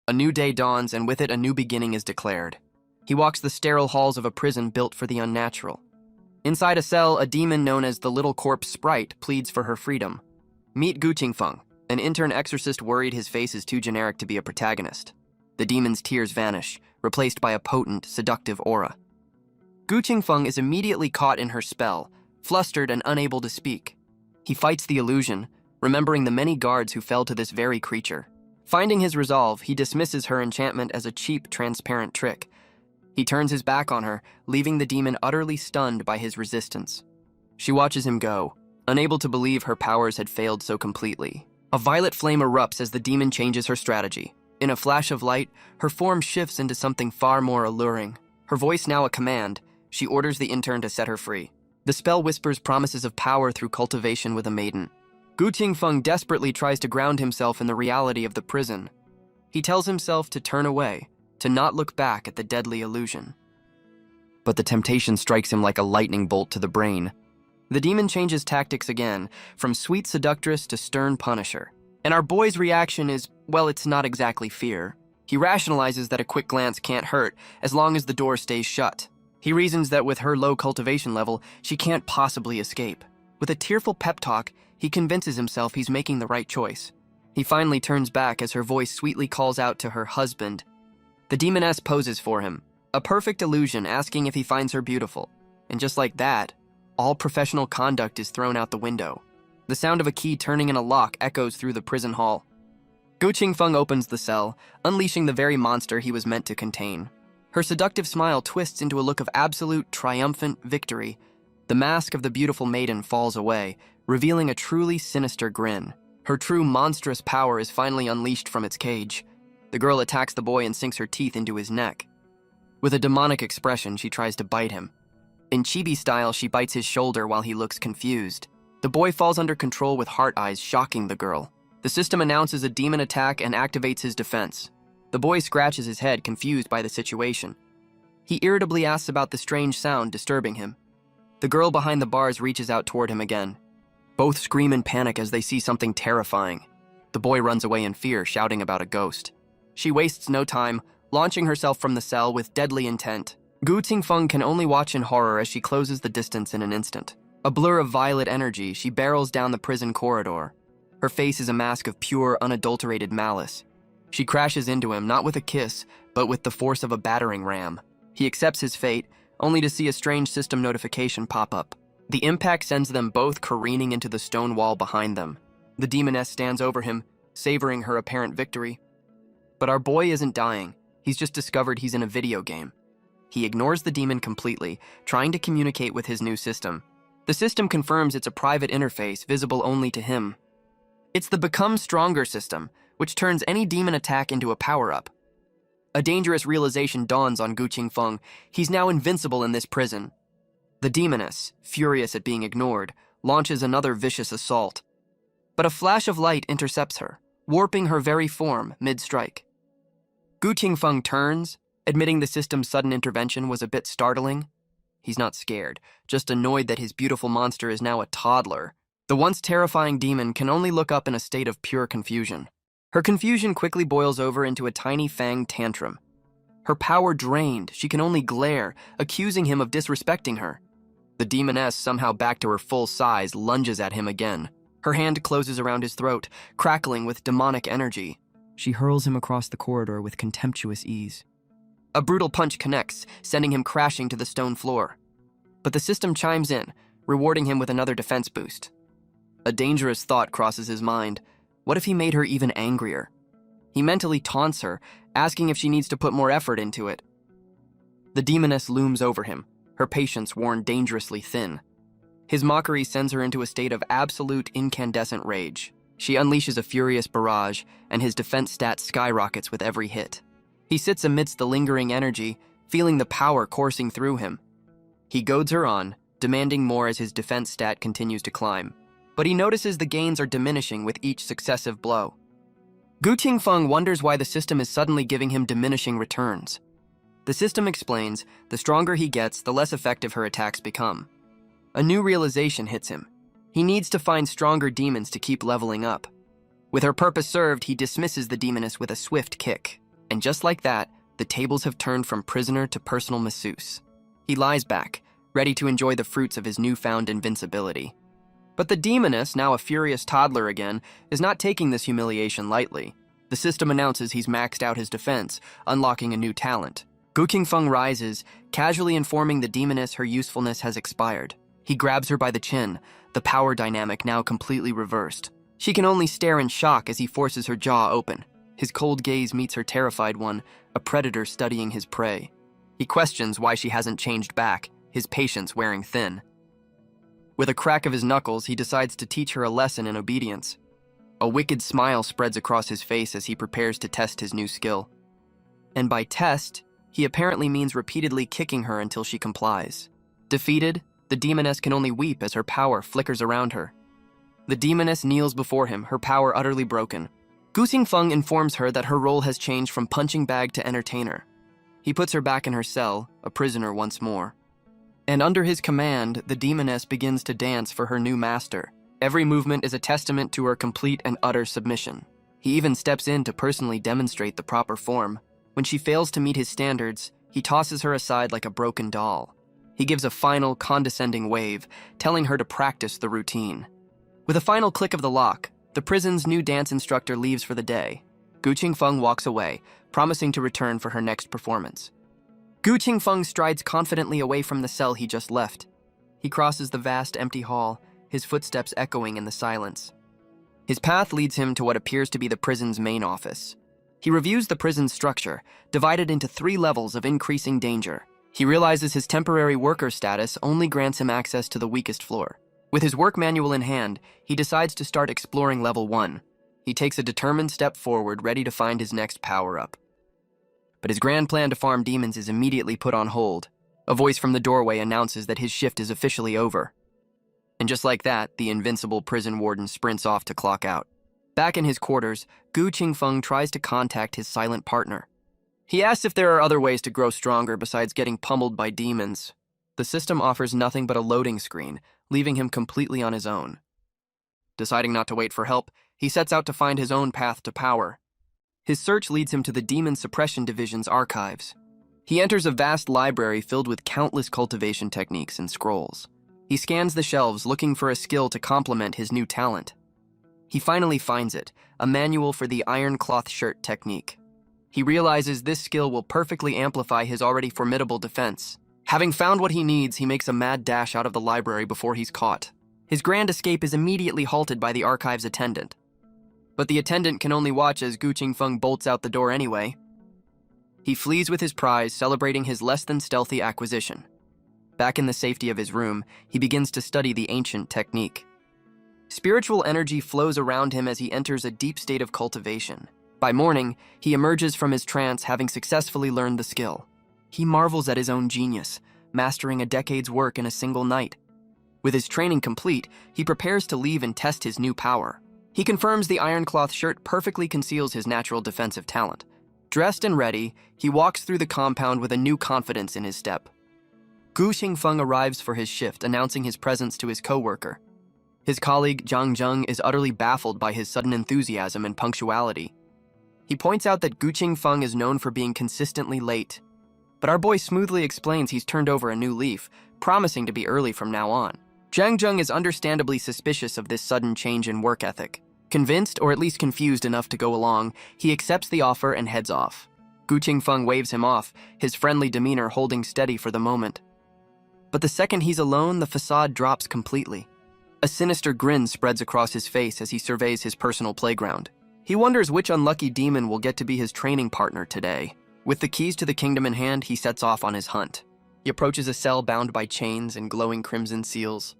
A new day dawns, and with it a new beginning is declared. He walks the sterile halls of a prison built for the unnatural. Inside a cell, a demon known as the Little Corpse Sprite pleads for her freedom. Meet Gu Qingfeng, an intern exorcist worried his face is too generic to be a protagonist. The demon's tears vanish, replaced by a potent, seductive aura. Gu Qingfeng is immediately caught in her spell, flustered and unable to speak. He fights the illusion, remembering the many guards who fell to this very creature. Finding his resolve, he dismisses her enchantment as a cheap, transparent trick. He turns his back on her, leaving the demon utterly stunned by his resistance. She watches him go, unable to believe her powers had failed so completely. A violet flame erupts as the demon changes her strategy. In a flash of light, her form shifts into something far more alluring. Her voice now a command, she orders the intern to set her free. The spell whispers promises of power through cultivation with a maiden. Gu Qingfeng desperately tries to ground himself in the reality of the prison. He tells himself to turn away, to not look back at the deadly illusion. But the temptation strikes him like a lightning bolt to the brain. The demon changes tactics again, from sweet seductress to stern punisher. And our boy's reaction is, well, it's not exactly fear. He rationalizes that a quick glance can't hurt, as long as the door stays shut. He reasons that with her low cultivation level, she can't possibly escape. With a tearful pep talk, he convinces himself he's making the right choice. He finally turns back as her voice sweetly calls out to her husband. The demoness poses for him, a perfect illusion asking if he finds her beautiful. And just like that, all professional conduct is thrown out the window. The sound of a key turning in a lock echoes through the prison hall. Gu Qingfeng opens the cell, unleashing the very monster he was meant to contain. Her seductive smile twists into a look of absolute, triumphant victory. The mask of the beautiful maiden falls away, revealing a truly sinister grin. Her true monstrous power is finally unleashed from its cage. The girl attacks the boy and sinks her teeth into his neck. With a demonic expression, she tries to bite him. In chibi style, she bites his shoulder while he looks confused. The boy falls under control with heart eyes, shocking the girl. The system announces a demon attack and activates his defense. The boy scratches his head, confused by the situation. He irritably asks about the strange sound disturbing him. The girl behind the bars reaches out toward him again. Both scream in panic as they see something terrifying. The boy runs away in fear, shouting about a ghost. She wastes no time, launching herself from the cell with deadly intent. Gu Qingfeng can only watch in horror as she closes the distance in an instant. A blur of violet energy, she barrels down the prison corridor. Her face is a mask of pure, unadulterated malice. She crashes into him, not with a kiss, but with the force of a battering ram. He accepts his fate, only to see a strange system notification pop up. The impact sends them both careening into the stone wall behind them. The demoness stands over him, savoring her apparent victory. But our boy isn't dying. He's just discovered he's in a video game. He ignores the demon completely, trying to communicate with his new system. The system confirms it's a private interface visible only to him. It's the Become Stronger system, which turns any demon attack into a power-up. A dangerous realization dawns on Gu Qingfeng. He's now invincible in this prison. The demoness, furious at being ignored, launches another vicious assault. But a flash of light intercepts her, warping her very form mid-strike. Gu Qingfeng turns, admitting the system's sudden intervention was a bit startling. He's not scared, just annoyed that his beautiful monster is now a toddler. The once terrifying demon can only look up in a state of pure confusion. Her confusion quickly boils over into a tiny fanged tantrum. Her power drained, she can only glare, accusing him of disrespecting her. The demoness, somehow back to her full size, lunges at him again. Her hand closes around his throat, crackling with demonic energy. She hurls him across the corridor with contemptuous ease. A brutal punch connects, sending him crashing to the stone floor. But the system chimes in, rewarding him with another defense boost. A dangerous thought crosses his mind. What if he made her even angrier? He mentally taunts her, asking if she needs to put more effort into it. The demoness looms over him, her patience worn dangerously thin. His mockery sends her into a state of absolute incandescent rage. She unleashes a furious barrage, and his defense stat skyrockets with every hit. He sits amidst the lingering energy, feeling the power coursing through him. He goads her on, demanding more as his defense stat continues to climb. But he notices the gains are diminishing with each successive blow. Gu Qingfeng wonders why the system is suddenly giving him diminishing returns. The system explains, the stronger he gets, the less effective her attacks become. A new realization hits him. He needs to find stronger demons to keep leveling up. With her purpose served, he dismisses the demoness with a swift kick. And just like that, the tables have turned from prisoner to personal masseuse. He lies back, ready to enjoy the fruits of his newfound invincibility. But the demoness, now a furious toddler again, is not taking this humiliation lightly. The system announces he's maxed out his defense, unlocking a new talent. Gu Qingfeng rises, casually informing the demoness her usefulness has expired. He grabs her by the chin, the power dynamic now completely reversed. She can only stare in shock as he forces her jaw open. His cold gaze meets her terrified one, a predator studying his prey. He questions why she hasn't changed back, his patience wearing thin. With a crack of his knuckles, he decides to teach her a lesson in obedience. A wicked smile spreads across his face as he prepares to test his new skill. And by test, he apparently means repeatedly kicking her until she complies. Defeated, the demoness can only weep as her power flickers around her. The demoness kneels before him, her power utterly broken. Gu Qingfeng informs her that her role has changed from punching bag to entertainer. He puts her back in her cell, a prisoner once more. And under his command, the demoness begins to dance for her new master. Every movement is a testament to her complete and utter submission. He even steps in to personally demonstrate the proper form. When she fails to meet his standards, he tosses her aside like a broken doll. He gives a final, condescending wave, telling her to practice the routine. With a final click of the lock, the prison's new dance instructor leaves for the day. Gu Qingfeng walks away, promising to return for her next performance. Gu Qingfeng strides confidently away from the cell he just left. He crosses the vast, empty hall, his footsteps echoing in the silence. His path leads him to what appears to be the prison's main office. He reviews the prison's structure, divided into 3 levels of increasing danger. He realizes his temporary worker status only grants him access to the weakest floor. With his work manual in hand, he decides to start exploring level 1. He takes a determined step forward, ready to find his next power-up. But his grand plan to farm demons is immediately put on hold. A voice from the doorway announces that his shift is officially over. And just like that, the invincible prison warden sprints off to clock out. Back in his quarters, Gu Qingfeng tries to contact his silent partner. He asks if there are other ways to grow stronger besides getting pummeled by demons. The system offers nothing but a loading screen, leaving him completely on his own. Deciding not to wait for help, he sets out to find his own path to power. His search leads him to the Demon Suppression Division's archives. He enters a vast library filled with countless cultivation techniques and scrolls. He scans the shelves looking for a skill to complement his new talent. He finally finds it, a manual for the iron cloth shirt technique. He realizes this skill will perfectly amplify his already formidable defense. Having found what he needs, he makes a mad dash out of the library before he's caught. His grand escape is immediately halted by the archive's attendant. But the attendant can only watch as Gu Qingfeng bolts out the door anyway. He flees with his prize, celebrating his less-than-stealthy acquisition. Back in the safety of his room, he begins to study the ancient technique. Spiritual energy flows around him as he enters a deep state of cultivation. By morning, he emerges from his trance having successfully learned the skill. He marvels at his own genius, mastering a decade's work in a single night. With his training complete, he prepares to leave and test his new power. He confirms the ironcloth shirt perfectly conceals his natural defensive talent. Dressed and ready, he walks through the compound with a new confidence in his step. Gu Qingfeng arrives for his shift, announcing his presence to his co-worker. His colleague, Zhang Zheng, is utterly baffled by his sudden enthusiasm and punctuality. He points out that Gu Qingfeng is known for being consistently late, but our boy smoothly explains he's turned over a new leaf, promising to be early from now on. Zhang Zheng is understandably suspicious of this sudden change in work ethic. Convinced, or at least confused enough to go along, he accepts the offer and heads off. Gu Qingfeng waves him off, his friendly demeanor holding steady for the moment. But the second he's alone, the facade drops completely. A sinister grin spreads across his face as he surveys his personal playground. He wonders which unlucky demon will get to be his training partner today. With the keys to the kingdom in hand, he sets off on his hunt. He approaches a cell bound by chains and glowing crimson seals.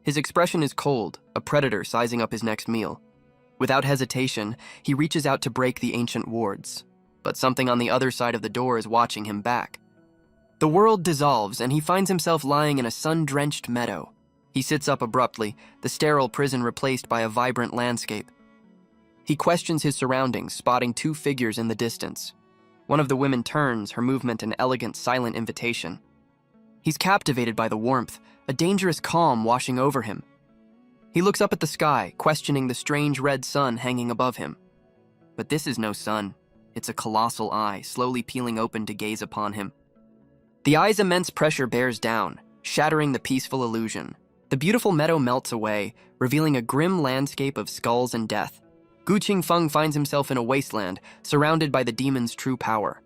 His expression is cold, a predator sizing up his next meal. Without hesitation, he reaches out to break the ancient wards. But something on the other side of the door is watching him back. The world dissolves, and he finds himself lying in a sun-drenched meadow. He sits up abruptly, the sterile prison replaced by a vibrant landscape. He questions his surroundings, spotting 2 figures in the distance. One of the women turns, her movement an elegant, silent invitation. He's captivated by the warmth, a dangerous calm washing over him. He looks up at the sky, questioning the strange red sun hanging above him. But this is no sun. It's a colossal eye, slowly peeling open to gaze upon him. The eye's immense pressure bears down, shattering the peaceful illusion. The beautiful meadow melts away, revealing a grim landscape of skulls and death. Gu Qingfeng finds himself in a wasteland, surrounded by the demon's true power.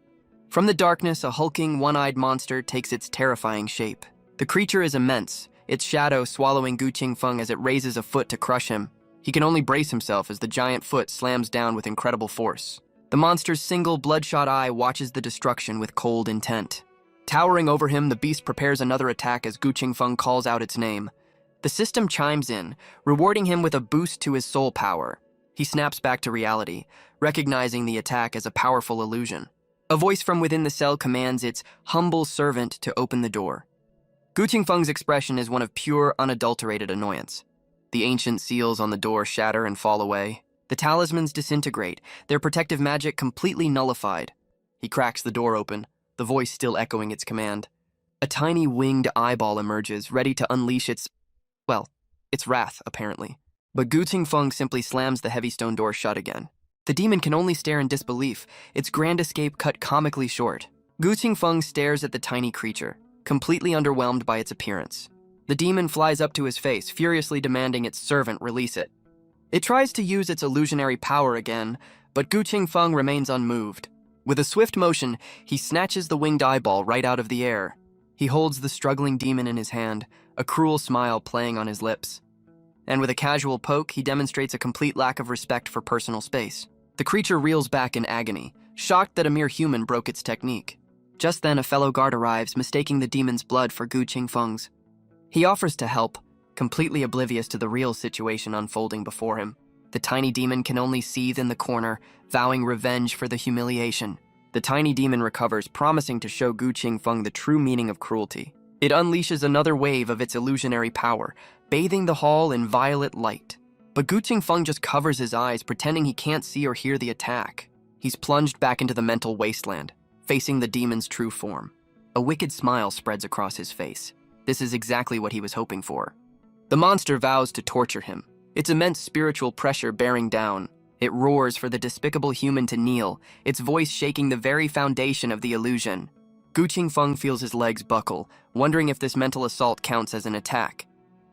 From the darkness, a hulking, one-eyed monster takes its terrifying shape. The creature is immense, its shadow swallowing Gu Qingfeng as it raises a foot to crush him. He can only brace himself as the giant foot slams down with incredible force. The monster's single bloodshot eye watches the destruction with cold intent. Towering over him, the beast prepares another attack as Gu Qingfeng calls out its name. The system chimes in, rewarding him with a boost to his soul power. He snaps back to reality, recognizing the attack as a powerful illusion. A voice from within the cell commands its humble servant to open the door. Gu Qingfeng's expression is one of pure, unadulterated annoyance. The ancient seals on the door shatter and fall away. The talismans disintegrate, their protective magic completely nullified. He cracks the door open, the voice still echoing its command. A tiny winged eyeball emerges, ready to unleash its wrath, apparently. But Gu Qingfeng simply slams the heavy stone door shut again. The demon can only stare in disbelief, its grand escape cut comically short. Gu Qingfeng stares at the tiny creature, completely underwhelmed by its appearance. The demon flies up to his face, furiously demanding its servant release it. It tries to use its illusionary power again, but Gu Qingfeng remains unmoved. With a swift motion, he snatches the winged eyeball right out of the air. He holds the struggling demon in his hand, a cruel smile playing on his lips. And with a casual poke, he demonstrates a complete lack of respect for personal space. The creature reels back in agony, shocked that a mere human broke its technique. Just then, a fellow guard arrives, mistaking the demon's blood for Gu Qingfeng's. He offers to help, completely oblivious to the real situation unfolding before him. The tiny demon can only seethe in the corner, vowing revenge for the humiliation. The tiny demon recovers, promising to show Gu Qingfeng the true meaning of cruelty. It unleashes another wave of its illusionary power, bathing the hall in violet light. But Gu Qingfeng just covers his eyes, pretending he can't see or hear the attack. He's plunged back into the mental wasteland, facing the demon's true form. A wicked smile spreads across his face. This is exactly what he was hoping for. The monster vows to torture him, its immense spiritual pressure bearing down. It roars for the despicable human to kneel, its voice shaking the very foundation of the illusion. Gu Qingfeng feels his legs buckle, wondering if this mental assault counts as an attack.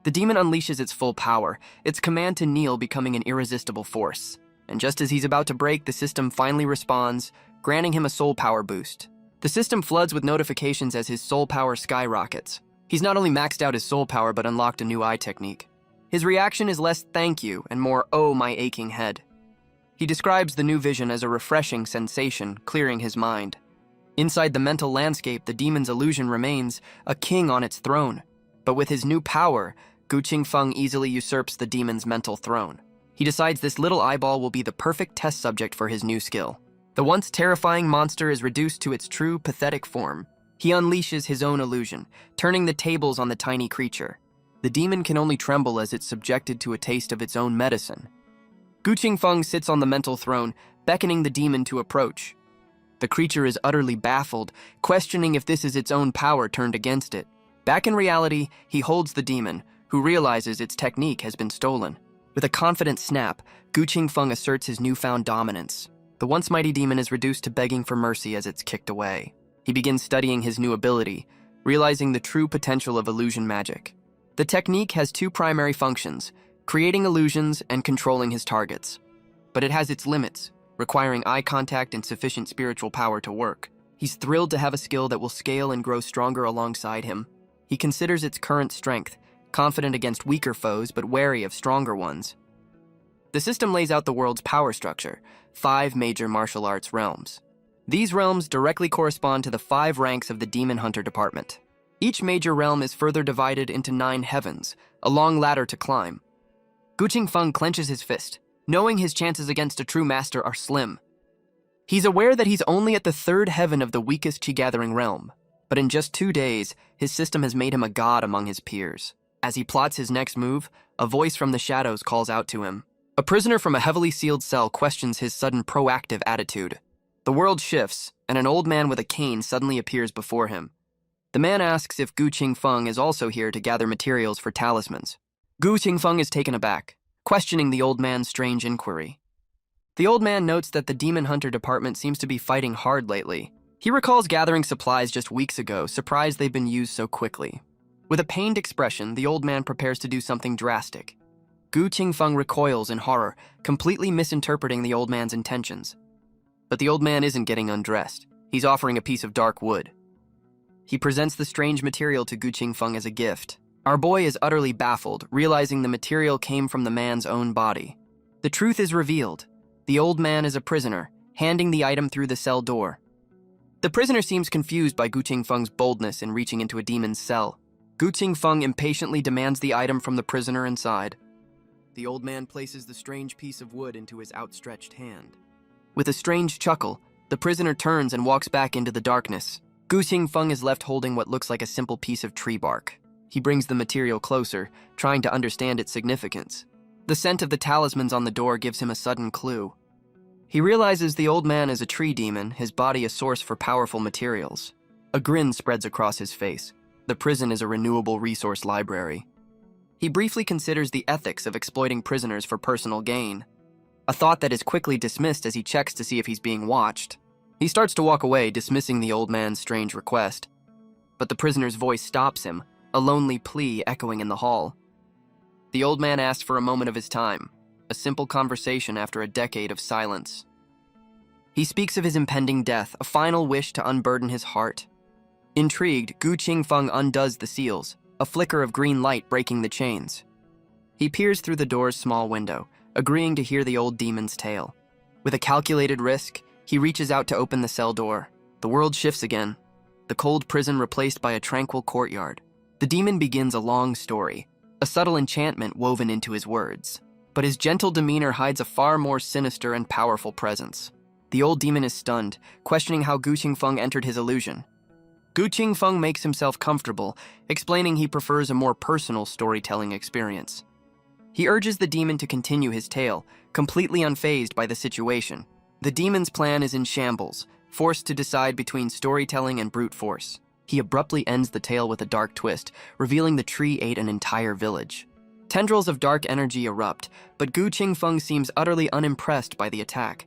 The demon unleashes its full power, its command to kneel becoming an irresistible force. And just as he's about to break, the system finally responds, granting him a soul power boost. The system floods with notifications as his soul power skyrockets. He's not only maxed out his soul power, but unlocked a new eye technique. His reaction is less "thank you" and more "oh, my aching head." He describes the new vision as a refreshing sensation, clearing his mind. Inside the mental landscape, the demon's illusion remains a king on its throne. But with his new power, Gu Qingfeng easily usurps the demon's mental throne. He decides this little eyeball will be the perfect test subject for his new skill. The once terrifying monster is reduced to its true, pathetic form. He unleashes his own illusion, turning the tables on the tiny creature. The demon can only tremble as it's subjected to a taste of its own medicine. Gu Qingfeng sits on the mental throne, beckoning the demon to approach. The creature is utterly baffled, questioning if this is its own power turned against it. Back in reality, he holds the demon, who realizes its technique has been stolen. With a confident snap, Gu Qingfeng asserts his newfound dominance. The once mighty demon is reduced to begging for mercy as it's kicked away. He begins studying his new ability, realizing the true potential of illusion magic. The technique has two primary functions, creating illusions and controlling his targets. But it has its limits, requiring eye contact and sufficient spiritual power to work. He's thrilled to have a skill that will scale and grow stronger alongside him. He considers its current strength, confident against weaker foes but wary of stronger ones. The system lays out the world's power structure, 5 major martial arts realms. These realms directly correspond to the 5 ranks of the Demon Hunter Department. Each major realm is further divided into 9 heavens, a long ladder to climb. Gu Qingfeng clenches his fist, knowing his chances against a true master are slim. He's aware that he's only at the 3rd heaven of the weakest Chi-gathering realm, but in just 2 days, his system has made him a god among his peers. As he plots his next move, a voice from the shadows calls out to him. A prisoner from a heavily sealed cell questions his sudden proactive attitude. The world shifts, and an old man with a cane suddenly appears before him. The man asks if Gu Qingfeng is also here to gather materials for talismans. Gu Qingfeng is taken aback, questioning the old man's strange inquiry. The old man notes that the demon hunter department seems to be fighting hard lately. He recalls gathering supplies just weeks ago, surprised they've been used so quickly. With a pained expression, the old man prepares to do something drastic. Gu Qingfeng recoils in horror, completely misinterpreting the old man's intentions. But the old man isn't getting undressed. He's offering a piece of dark wood. He presents the strange material to Gu Qingfeng as a gift. Our boy is utterly baffled, realizing the material came from the man's own body. The truth is revealed. The old man is a prisoner, handing the item through the cell door. The prisoner seems confused by Gu Qingfeng's boldness in reaching into a demon's cell. Gu Qingfeng impatiently demands the item from the prisoner inside. The old man places the strange piece of wood into his outstretched hand. With a strange chuckle, the prisoner turns and walks back into the darkness. Gu Qingfeng is left holding what looks like a simple piece of tree bark. He brings the material closer, trying to understand its significance. The scent of the talismans on the door gives him a sudden clue. He realizes the old man is a tree demon, his body a source for powerful materials. A grin spreads across his face. The prison is a renewable resource library. He briefly considers the ethics of exploiting prisoners for personal gain, a thought that is quickly dismissed as he checks to see if he's being watched. He starts to walk away, dismissing the old man's strange request. But the prisoner's voice stops him, a lonely plea echoing in the hall. The old man asks for a moment of his time, a simple conversation after a decade of silence. He speaks of his impending death, a final wish to unburden his heart. Intrigued, Gu Qingfeng undoes the seals, a flicker of green light breaking the chains. He peers through the door's small window, agreeing to hear the old demon's tale. With a calculated risk, he reaches out to open the cell door. The world shifts again, the cold prison replaced by a tranquil courtyard. The demon begins a long story, a subtle enchantment woven into his words. But his gentle demeanor hides a far more sinister and powerful presence. The old demon is stunned, questioning how Gu Qingfeng entered his illusion. Gu Qingfeng makes himself comfortable, explaining he prefers a more personal storytelling experience. He urges the demon to continue his tale, completely unfazed by the situation. The demon's plan is in shambles, forced to decide between storytelling and brute force. He abruptly ends the tale with a dark twist, revealing the tree ate an entire village. Tendrils of dark energy erupt, but Gu Qingfeng seems utterly unimpressed by the attack.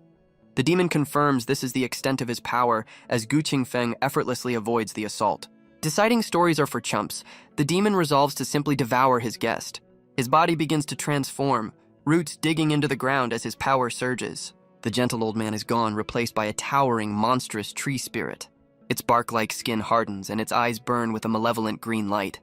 The demon confirms this is the extent of his power as Gu Qingfeng effortlessly avoids the assault. Deciding stories are for chumps, the demon resolves to simply devour his guest. His body begins to transform, roots digging into the ground as his power surges. The gentle old man is gone, replaced by a towering, monstrous tree spirit. Its bark-like skin hardens and its eyes burn with a malevolent green light.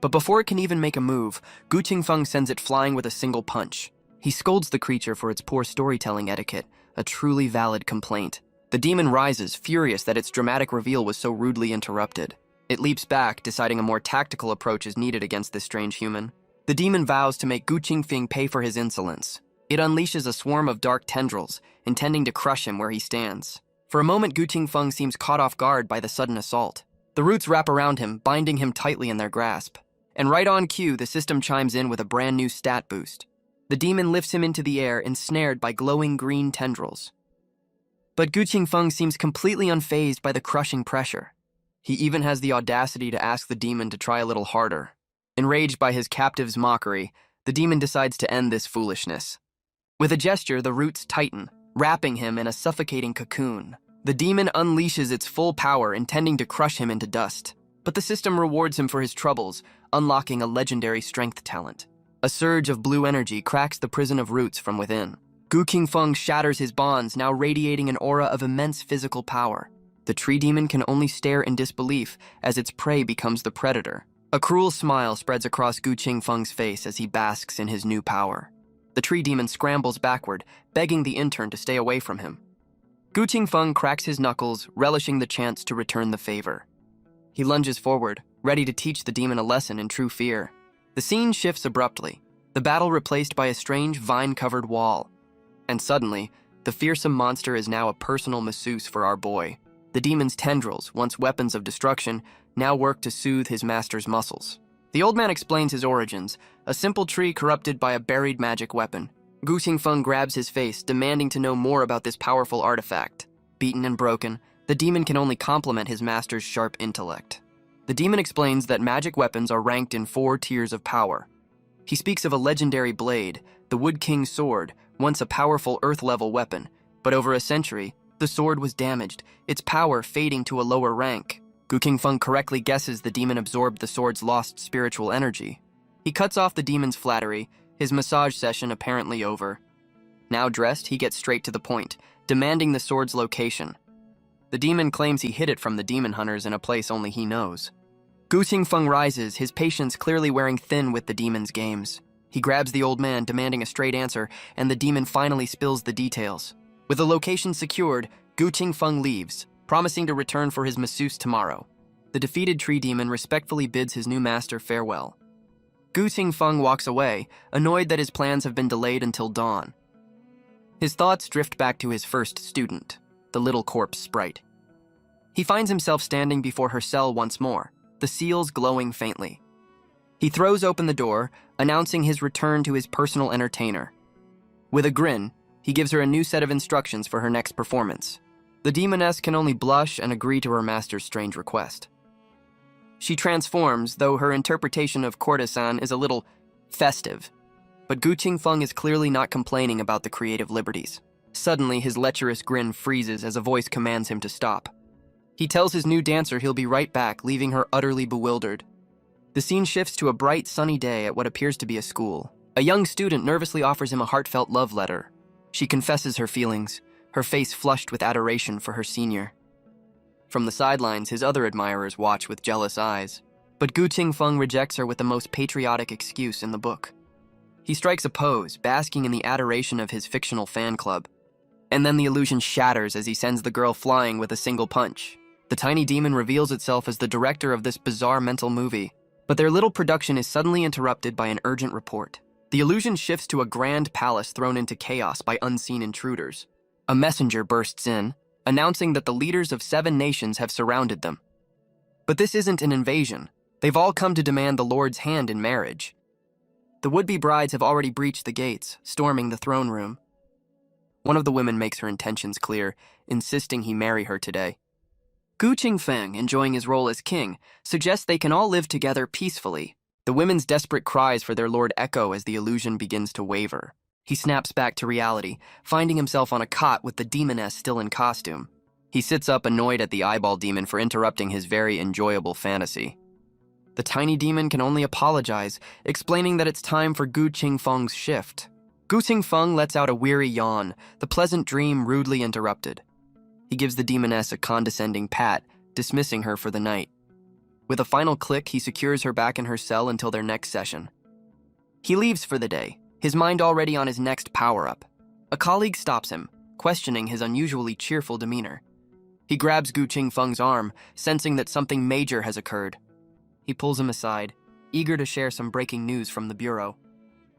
But before it can even make a move, Gu Qingfeng sends it flying with a single punch. He scolds the creature for its poor storytelling etiquette, a truly valid complaint. The demon rises, furious that its dramatic reveal was so rudely interrupted. It leaps back, deciding a more tactical approach is needed against this strange human. The demon vows to make Gu Qingfeng pay for his insolence. It unleashes a swarm of dark tendrils, intending to crush him where he stands. For a moment, Gu Qingfeng seems caught off guard by the sudden assault. The roots wrap around him, binding him tightly in their grasp. And right on cue, the system chimes in with a brand new stat boost. The demon lifts him into the air, ensnared by glowing green tendrils. But Gu Qingfeng seems completely unfazed by the crushing pressure. He even has the audacity to ask the demon to try a little harder. Enraged by his captive's mockery, the demon decides to end this foolishness. With a gesture, the roots tighten, wrapping him in a suffocating cocoon. The demon unleashes its full power, intending to crush him into dust. But the system rewards him for his troubles, unlocking a legendary strength talent. A surge of blue energy cracks the prison of roots from within. Gu Qingfeng shatters his bonds, now radiating an aura of immense physical power. The tree demon can only stare in disbelief as its prey becomes the predator. A cruel smile spreads across Gu Qingfeng's face as he basks in his new power. The tree demon scrambles backward, begging the intern to stay away from him. Gu Qingfeng cracks his knuckles, relishing the chance to return the favor. He lunges forward, ready to teach the demon a lesson in true fear. The scene shifts abruptly, the battle replaced by a strange vine-covered wall. And suddenly, the fearsome monster is now a personal masseuse for our boy. The demon's tendrils, once weapons of destruction, now work to soothe his master's muscles. The old man explains his origins, a simple tree corrupted by a buried magic weapon. Gu Qingfeng grabs his face, demanding to know more about this powerful artifact. Beaten and broken, the demon can only complement his master's sharp intellect. The demon explains that magic weapons are ranked in 4 tiers of power. He speaks of a legendary blade, the Wood King's sword, once a powerful Earth-level weapon, but over a century, the sword was damaged, its power fading to a lower rank. Gu Qingfeng correctly guesses the demon absorbed the sword's lost spiritual energy. He cuts off the demon's flattery, his massage session apparently over. Now dressed, he gets straight to the point, demanding the sword's location. The demon claims he hid it from the demon hunters in a place only he knows. Gu Qingfeng rises, his patience clearly wearing thin with the demon's games. He grabs the old man, demanding a straight answer, and the demon finally spills the details. With the location secured, Gu Qingfeng leaves, promising to return for his masseuse tomorrow. The defeated tree demon respectfully bids his new master farewell. Gu Qingfeng walks away, annoyed that his plans have been delayed until dawn. His thoughts drift back to his first student, the little corpse sprite. He finds himself standing before her cell once more, the seals glowing faintly. He throws open the door, announcing his return to his personal entertainer. With a grin, he gives her a new set of instructions for her next performance. The demoness can only blush and agree to her master's strange request. She transforms, though her interpretation of courtesan is a little festive. But Gu Qingfeng is clearly not complaining about the creative liberties. Suddenly, his lecherous grin freezes as a voice commands him to stop. He tells his new dancer he'll be right back, leaving her utterly bewildered. The scene shifts to a bright, sunny day at what appears to be a school. A young student nervously offers him a heartfelt love letter. She confesses her feelings, her face flushed with adoration for her senior. From the sidelines, his other admirers watch with jealous eyes. But Gu Qingfeng rejects her with the most patriotic excuse in the book. He strikes a pose, basking in the adoration of his fictional fan club. And then the illusion shatters as he sends the girl flying with a single punch. The tiny demon reveals itself as the director of this bizarre mental movie. But their little production is suddenly interrupted by an urgent report. The illusion shifts to a grand palace thrown into chaos by unseen intruders. A messenger bursts in, announcing that the leaders of 7 nations have surrounded them. But this isn't an invasion. They've all come to demand the Lord's hand in marriage. The would-be brides have already breached the gates, storming the throne room. One of the women makes her intentions clear, insisting he marry her today. Gu Qingfeng, enjoying his role as king, suggests they can all live together peacefully. The women's desperate cries for their lord echo as the illusion begins to waver. He snaps back to reality, finding himself on a cot with the demoness still in costume. He sits up annoyed at the eyeball demon for interrupting his very enjoyable fantasy. The tiny demon can only apologize, explaining that it's time for Gu Qingfeng's shift. Gu Qingfeng lets out a weary yawn, the pleasant dream rudely interrupted. He gives the demoness a condescending pat, dismissing her for the night. With a final click, he secures her back in her cell until their next session. He leaves for the day, his mind already on his next power-up. A colleague stops him, questioning his unusually cheerful demeanor. He grabs Gu Qingfeng's arm, sensing that something major has occurred. He pulls him aside, eager to share some breaking news from the bureau.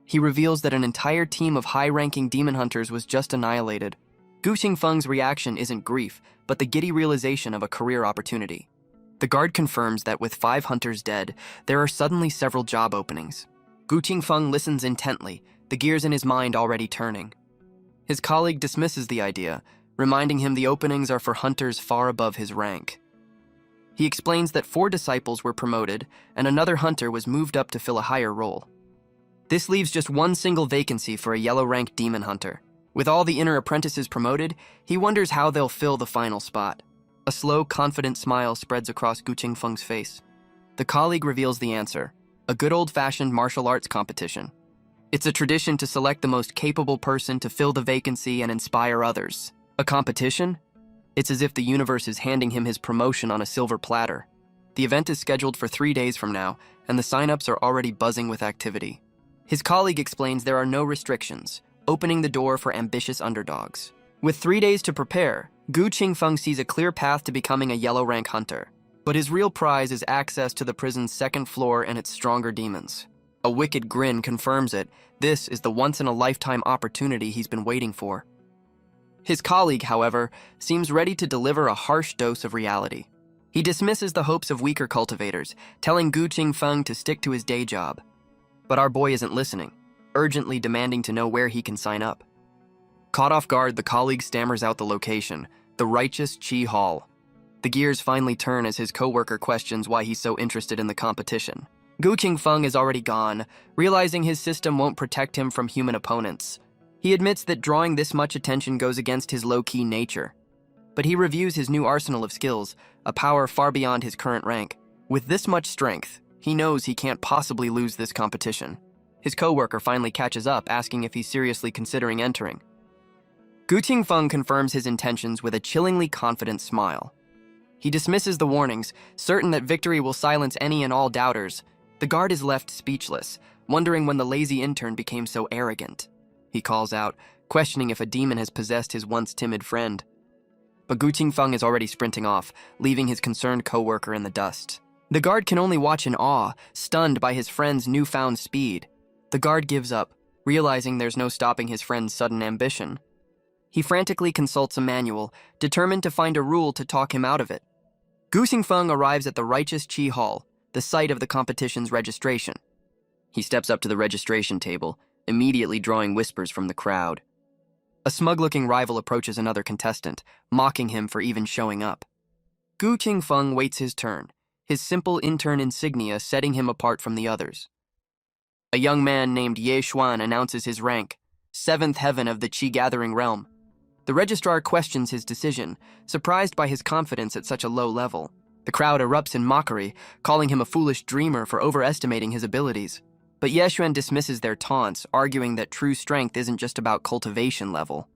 He reveals that an entire team of high-ranking demon hunters was just annihilated. Gu Qingfeng's reaction isn't grief, but the giddy realization of a career opportunity. The guard confirms that with 5 hunters dead, there are suddenly several job openings. Gu Qingfeng listens intently, the gears in his mind already turning. His colleague dismisses the idea, reminding him the openings are for hunters far above his rank. He explains that 4 disciples were promoted, and another hunter was moved up to fill a higher role. This leaves just one single vacancy for a yellow-ranked demon hunter. With all the inner apprentices promoted, he wonders how they'll fill the final spot. A slow, confident smile spreads across Gu Qingfeng's face. The colleague reveals the answer, a good old-fashioned martial arts competition. It's a tradition to select the most capable person to fill the vacancy and inspire others. A competition? It's as if the universe is handing him his promotion on a silver platter. The event is scheduled for 3 days from now, and the sign-ups are already buzzing with activity. His colleague explains there are no restrictions, opening the door for ambitious underdogs. With 3 days to prepare, Gu Qingfeng sees a clear path to becoming a yellow-rank hunter. But his real prize is access to the prison's 2nd floor and its stronger demons. A wicked grin confirms it. This is the once-in-a-lifetime opportunity he's been waiting for. His colleague, however, seems ready to deliver a harsh dose of reality. He dismisses the hopes of weaker cultivators, telling Gu Qingfeng to stick to his day job. But our boy isn't listening, urgently demanding to know where he can sign up. Caught off guard, the colleague stammers out the location, the righteous Qi Hall. The gears finally turn as his coworker questions why he's so interested in the competition. Gu Qingfeng is already gone, realizing his system won't protect him from human opponents. He admits that drawing this much attention goes against his low-key nature. But he reviews his new arsenal of skills, a power far beyond his current rank. With this much strength, he knows he can't possibly lose this competition. His coworker finally catches up, asking if he's seriously considering entering. Gu Qingfeng confirms his intentions with a chillingly confident smile. He dismisses the warnings, certain that victory will silence any and all doubters. The guard is left speechless, wondering when the lazy intern became so arrogant. He calls out, questioning if a demon has possessed his once timid friend. But Gu Qingfeng is already sprinting off, leaving his concerned coworker in the dust. The guard can only watch in awe, stunned by his friend's newfound speed. The guard gives up, realizing there's no stopping his friend's sudden ambition. He frantically consults a manual, determined to find a rule to talk him out of it. Gu Qingfeng arrives at the Righteous Qi Hall, the site of the competition's registration. He steps up to the registration table, immediately drawing whispers from the crowd. A smug-looking rival approaches another contestant, mocking him for even showing up. Gu Qingfeng waits his turn, his simple intern insignia setting him apart from the others. A young man named Ye Xuan announces his rank, 7th heaven of the Qi Gathering realm. The registrar questions his decision, surprised by his confidence at such a low level. The crowd erupts in mockery, calling him a foolish dreamer for overestimating his abilities. But Ye Xuan dismisses their taunts, arguing that true strength isn't just about cultivation level.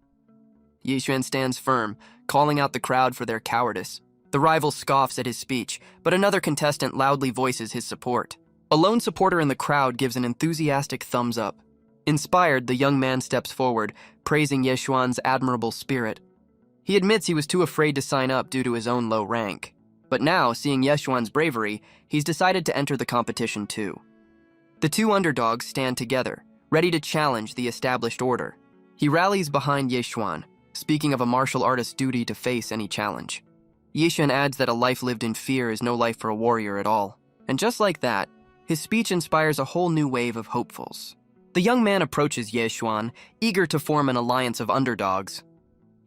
Ye Xuan stands firm, calling out the crowd for their cowardice. The rival scoffs at his speech, but another contestant loudly voices his support. A lone supporter in the crowd gives an enthusiastic thumbs up. Inspired, the young man steps forward, praising Ye Xuan's admirable spirit. He admits he was too afraid to sign up due to his own low rank. But now, seeing Ye Xuan's bravery, he's decided to enter the competition too. The two underdogs stand together, ready to challenge the established order. He rallies behind Ye Xuan, speaking of a martial artist's duty to face any challenge. Ye Xuan adds that a life lived in fear is no life for a warrior at all. And just like that, his speech inspires a whole new wave of hopefuls. The young man approaches Ye Xuan, eager to form an alliance of underdogs.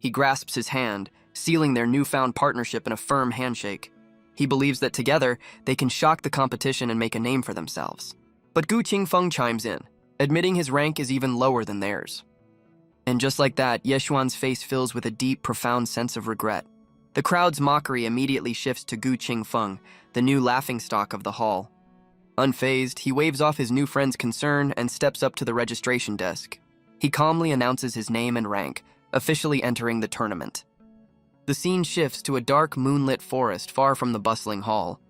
He grasps his hand, sealing their newfound partnership in a firm handshake. He believes that together, they can shock the competition and make a name for themselves. But Gu Qingfeng chimes in, admitting his rank is even lower than theirs. And just like that, Ye Xuan's face fills with a deep, profound sense of regret. The crowd's mockery immediately shifts to Gu Qingfeng, the new laughingstock of the hall. Unfazed, he waves off his new friend's concern and steps up to the registration desk. He calmly announces his name and rank, officially entering the tournament. The scene shifts to a dark, moonlit forest far from the bustling hall.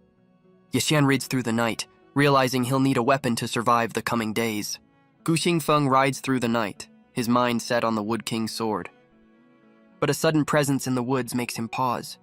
Ye Xuan reads through the night, realizing he'll need a weapon to survive the coming days. Gu Qingfeng rides through the night, his mind set on the Wood King's sword. But a sudden presence in the woods makes him pause.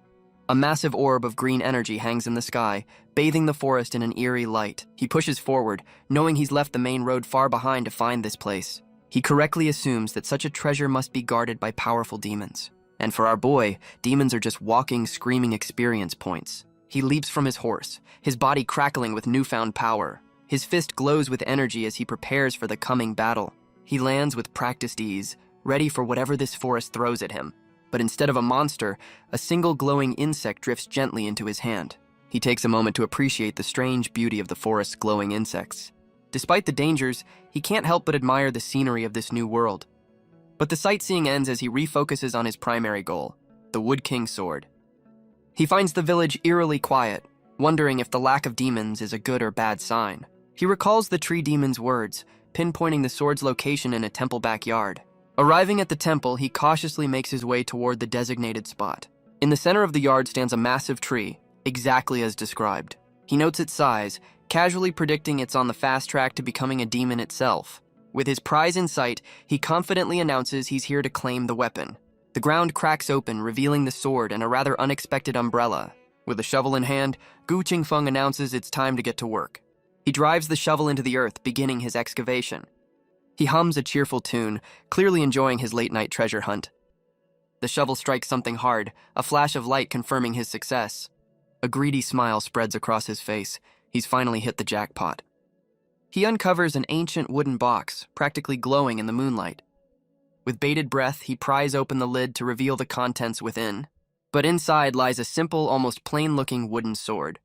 A massive orb of green energy hangs in the sky, bathing the forest in an eerie light. He pushes forward, knowing he's left the main road far behind to find this place. He correctly assumes that such a treasure must be guarded by powerful demons. And for our boy, demons are just walking, screaming experience points. He leaps from his horse, his body crackling with newfound power. His fist glows with energy as he prepares for the coming battle. He lands with practiced ease, ready for whatever this forest throws at him. But instead of a monster, a single glowing insect drifts gently into his hand. He takes a moment to appreciate the strange beauty of the forest's glowing insects. Despite the dangers, he can't help but admire the scenery of this new world. But the sightseeing ends as he refocuses on his primary goal, the Wood King's sword. He finds the village eerily quiet, wondering if the lack of demons is a good or bad sign. He recalls the tree demon's words, pinpointing the sword's location in a temple backyard. Arriving at the temple, he cautiously makes his way toward the designated spot. In the center of the yard stands a massive tree, exactly as described. He notes its size, casually predicting it's on the fast track to becoming a demon itself. With his prize in sight, he confidently announces he's here to claim the weapon. The ground cracks open, revealing the sword and a rather unexpected umbrella. With a shovel in hand, Gu Qingfeng announces it's time to get to work. He drives the shovel into the earth, beginning his excavation. He hums a cheerful tune, clearly enjoying his late-night treasure hunt. The shovel strikes something hard, a flash of light confirming his success. A greedy smile spreads across his face. He's finally hit the jackpot. He uncovers an ancient wooden box, practically glowing in the moonlight. With bated breath, he pries open the lid to reveal the contents within. But inside lies a simple, almost plain-looking wooden sword.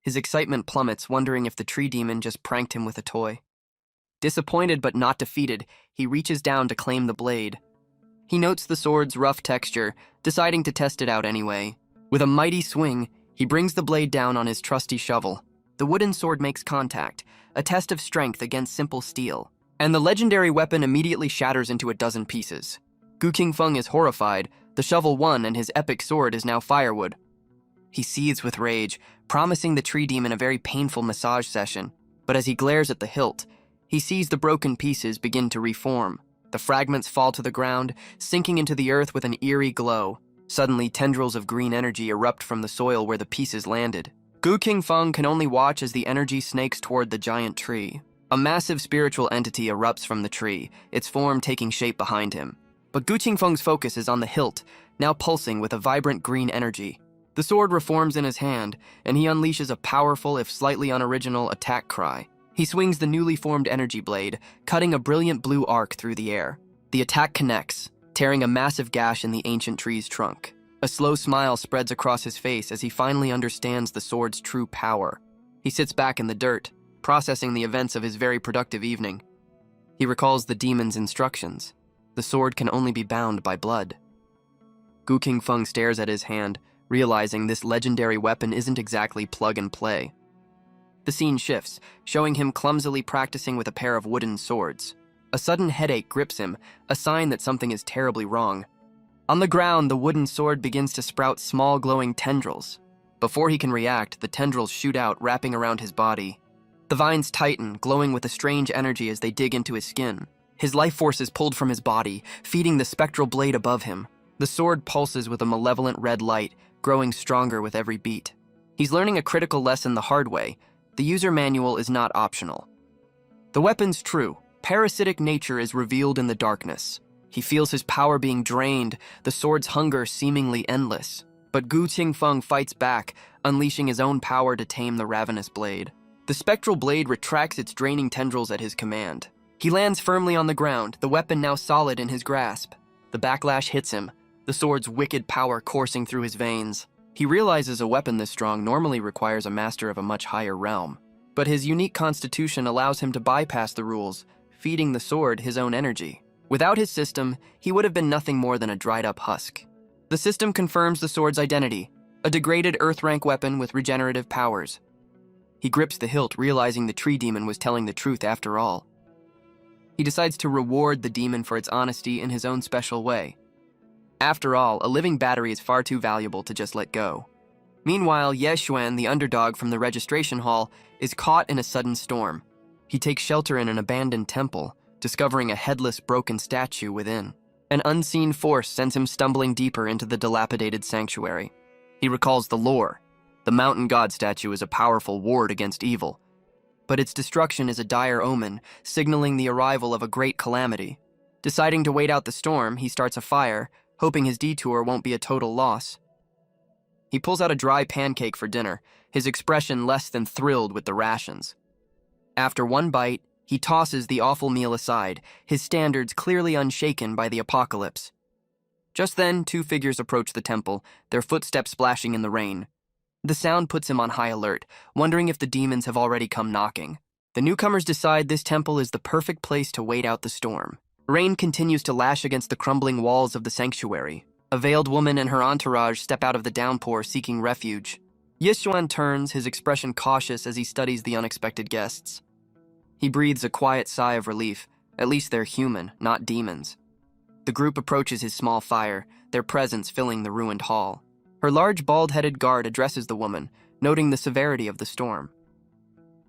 His excitement plummets, wondering if the tree demon just pranked him with a toy. Disappointed but not defeated, he reaches down to claim the blade. He notes the sword's rough texture, deciding to test it out anyway. With a mighty swing, he brings the blade down on his trusty shovel. The wooden sword makes contact, a test of strength against simple steel, and the legendary weapon immediately shatters into a dozen pieces. Gu Qingfeng is horrified. The shovel won, and his epic sword is now firewood. He seethes with rage, promising the tree demon a very painful massage session. But as he glares at the hilt, he sees the broken pieces begin to reform. The fragments fall to the ground, sinking into the earth with an eerie glow. Suddenly, tendrils of green energy erupt from the soil where the pieces landed. Gu Qingfeng can only watch as the energy snakes toward the giant tree. A massive spiritual entity erupts from the tree, its form taking shape behind him. But Gu Qingfeng's focus is on the hilt, now pulsing with a vibrant green energy. The sword reforms in his hand, and he unleashes a powerful, if slightly unoriginal, attack cry. He swings the newly formed energy blade, cutting a brilliant blue arc through the air. The attack connects, tearing a massive gash in the ancient tree's trunk. A slow smile spreads across his face as he finally understands the sword's true power. He sits back in the dirt, processing the events of his very productive evening. He recalls the demon's instructions. The sword can only be bound by blood. Gu Qingfeng stares at his hand, realizing this legendary weapon isn't exactly plug and play. The scene shifts, showing him clumsily practicing with a pair of wooden swords. A sudden headache grips him, a sign that something is terribly wrong. On the ground, the wooden sword begins to sprout small glowing tendrils. Before he can react, the tendrils shoot out, wrapping around his body. The vines tighten, glowing with a strange energy as they dig into his skin. His life force is pulled from his body, feeding the spectral blade above him. The sword pulses with a malevolent red light, growing stronger with every beat. He's learning a critical lesson the hard way. The user manual is not optional. The weapon's true. Parasitic nature is revealed in the darkness. He feels his power being drained, the sword's hunger seemingly endless. But Gu Qingfeng fights back, unleashing his own power to tame the ravenous blade. The spectral blade retracts its draining tendrils at his command. He lands firmly on the ground, the weapon now solid in his grasp. The backlash hits him, the sword's wicked power coursing through his veins. He realizes a weapon this strong normally requires a master of a much higher realm. But his unique constitution allows him to bypass the rules, feeding the sword his own energy. Without his system, he would have been nothing more than a dried-up husk. The system confirms the sword's identity, a degraded Earth-rank weapon with regenerative powers. He grips the hilt, realizing the tree demon was telling the truth after all. He decides to reward the demon for its honesty in his own special way. After all, a living battery is far too valuable to just let go. Meanwhile, Ye Xuan, the underdog from the registration hall, is caught in a sudden storm. He takes shelter in an abandoned temple, discovering a headless, broken statue within. An unseen force sends him stumbling deeper into the dilapidated sanctuary. He recalls the lore. The mountain god statue is a powerful ward against evil. But its destruction is a dire omen, signaling the arrival of a great calamity. Deciding to wait out the storm, he starts a fire, hoping his detour won't be a total loss. He pulls out a dry pancake for dinner, his expression less than thrilled with the rations. After one bite, he tosses the awful meal aside, his standards clearly unshaken by the apocalypse. Just then, two figures approach the temple, their footsteps splashing in the rain. The sound puts him on high alert, wondering if the demons have already come knocking. The newcomers decide this temple is the perfect place to wait out the storm. Rain continues to lash against the crumbling walls of the sanctuary. A veiled woman and her entourage step out of the downpour seeking refuge. Yishuan turns, his expression cautious as he studies the unexpected guests. He breathes a quiet sigh of relief. At least they're human, not demons. The group approaches his small fire, their presence filling the ruined hall. Her large, bald-headed guard addresses the woman, noting the severity of the storm.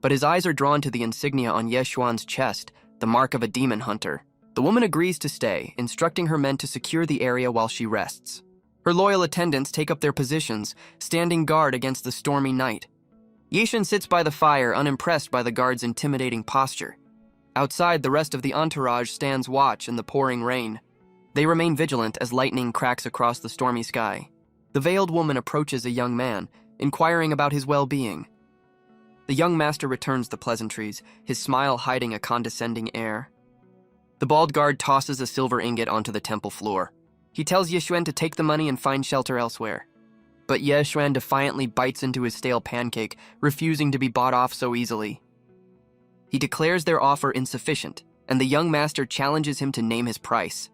But his eyes are drawn to the insignia on Yeshuan's chest, the mark of a demon hunter. The woman agrees to stay, instructing her men to secure the area while she rests. Her loyal attendants take up their positions, standing guard against the stormy night. Yishan sits by the fire, unimpressed by the guard's intimidating posture. Outside, the rest of the entourage stands watch in the pouring rain. They remain vigilant as lightning cracks across the stormy sky. The veiled woman approaches a young man, inquiring about his well-being. The young master returns the pleasantries, his smile hiding a condescending air. The bald guard tosses a silver ingot onto the temple floor. He tells Yishuan to take the money and find shelter elsewhere. But Yishuan defiantly bites into his stale pancake, refusing to be bought off so easily. He declares their offer insufficient, and the young master challenges him to name his price.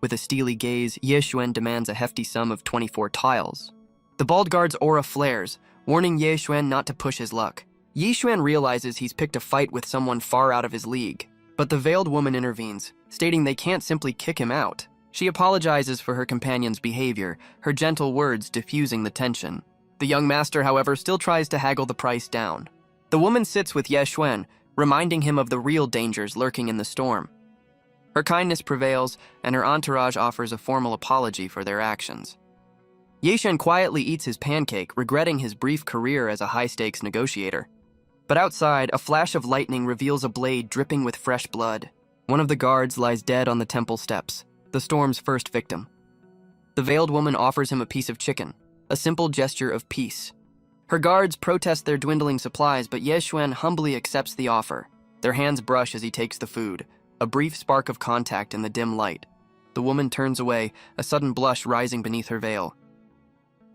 With a steely gaze, Ye Xuan demands a hefty sum of 24 tiles. The bald guard's aura flares, warning Ye Xuan not to push his luck. Ye Xuan realizes he's picked a fight with someone far out of his league, but the veiled woman intervenes, stating they can't simply kick him out. She apologizes for her companion's behavior, her gentle words diffusing the tension. The young master, however, still tries to haggle the price down. The woman sits with Ye Xuan, reminding him of the real dangers lurking in the storm. Her kindness prevails, and her entourage offers a formal apology for their actions. Ye Xuan quietly eats his pancake, regretting his brief career as a high-stakes negotiator. But outside, a flash of lightning reveals a blade dripping with fresh blood. One of the guards lies dead on the temple steps, the storm's first victim. The veiled woman offers him a piece of chicken, a simple gesture of peace. Her guards protest their dwindling supplies, but Ye Xuan humbly accepts the offer. Their hands brush as he takes the food, a brief spark of contact in the dim light. The woman turns away, a sudden blush rising beneath her veil.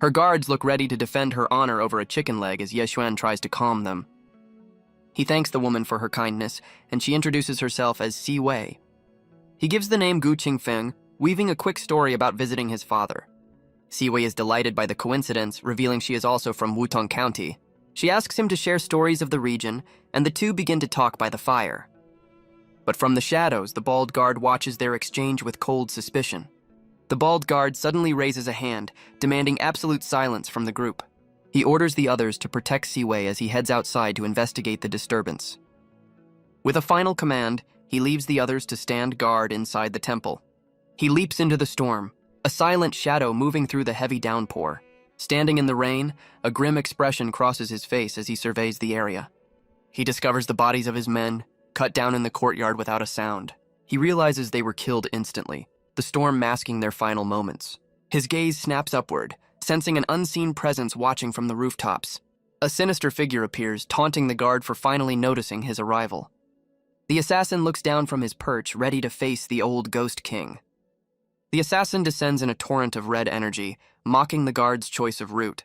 Her guards look ready to defend her honor over a chicken leg as Ye Xuan tries to calm them. He thanks the woman for her kindness, and she introduces herself as Si Wei. He gives the name Gu Qingfeng, weaving a quick story about visiting his father. Si Wei is delighted by the coincidence, revealing she is also from Wutong County. She asks him to share stories of the region, and the two begin to talk by the fire. But from the shadows, the bald guard watches their exchange with cold suspicion. The bald guard suddenly raises a hand, demanding absolute silence from the group. He orders the others to protect Si Wei as he heads outside to investigate the disturbance. With a final command, he leaves the others to stand guard inside the temple. He leaps into the storm, a silent shadow moving through the heavy downpour. Standing in the rain, a grim expression crosses his face as he surveys the area. He discovers the bodies of his men, cut down in the courtyard without a sound. He realizes they were killed instantly, the storm masking their final moments. His gaze snaps upward, sensing an unseen presence watching from the rooftops. A sinister figure appears, taunting the guard for finally noticing his arrival. The assassin looks down from his perch, ready to face the old ghost king. The assassin descends in a torrent of red energy, mocking the guard's choice of route.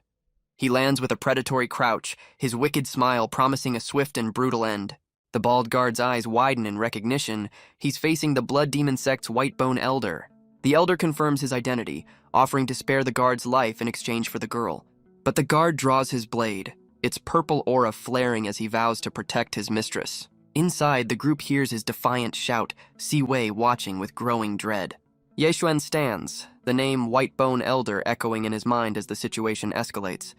He lands with a predatory crouch, his wicked smile promising a swift and brutal end. The bald guard's eyes widen in recognition. He's facing the blood demon sect's Whitebone Elder. The elder confirms his identity, offering to spare the guard's life in exchange for the girl. But the guard draws his blade, its purple aura flaring as he vows to protect his mistress. Inside, the group hears his defiant shout, Si Wei watching with growing dread. Ye Xuan stands, the name Whitebone Elder echoing in his mind as the situation escalates.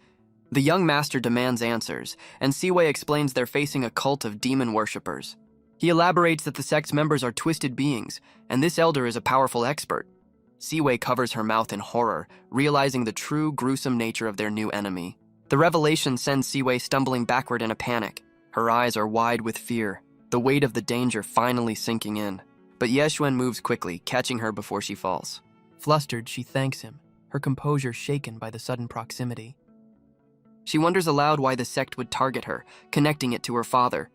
The young master demands answers, and Si Wei explains they're facing a cult of demon worshippers. He elaborates that the sect's members are twisted beings, and this elder is a powerful expert. Si Wei covers her mouth in horror, realizing the true, gruesome nature of their new enemy. The revelation sends Si Wei stumbling backward in a panic. Her eyes are wide with fear, the weight of the danger finally sinking in. But Ye Xuan moves quickly, catching her before she falls. Flustered, she thanks him, her composure shaken by the sudden proximity. She wonders aloud why the sect would target her, connecting it to her father.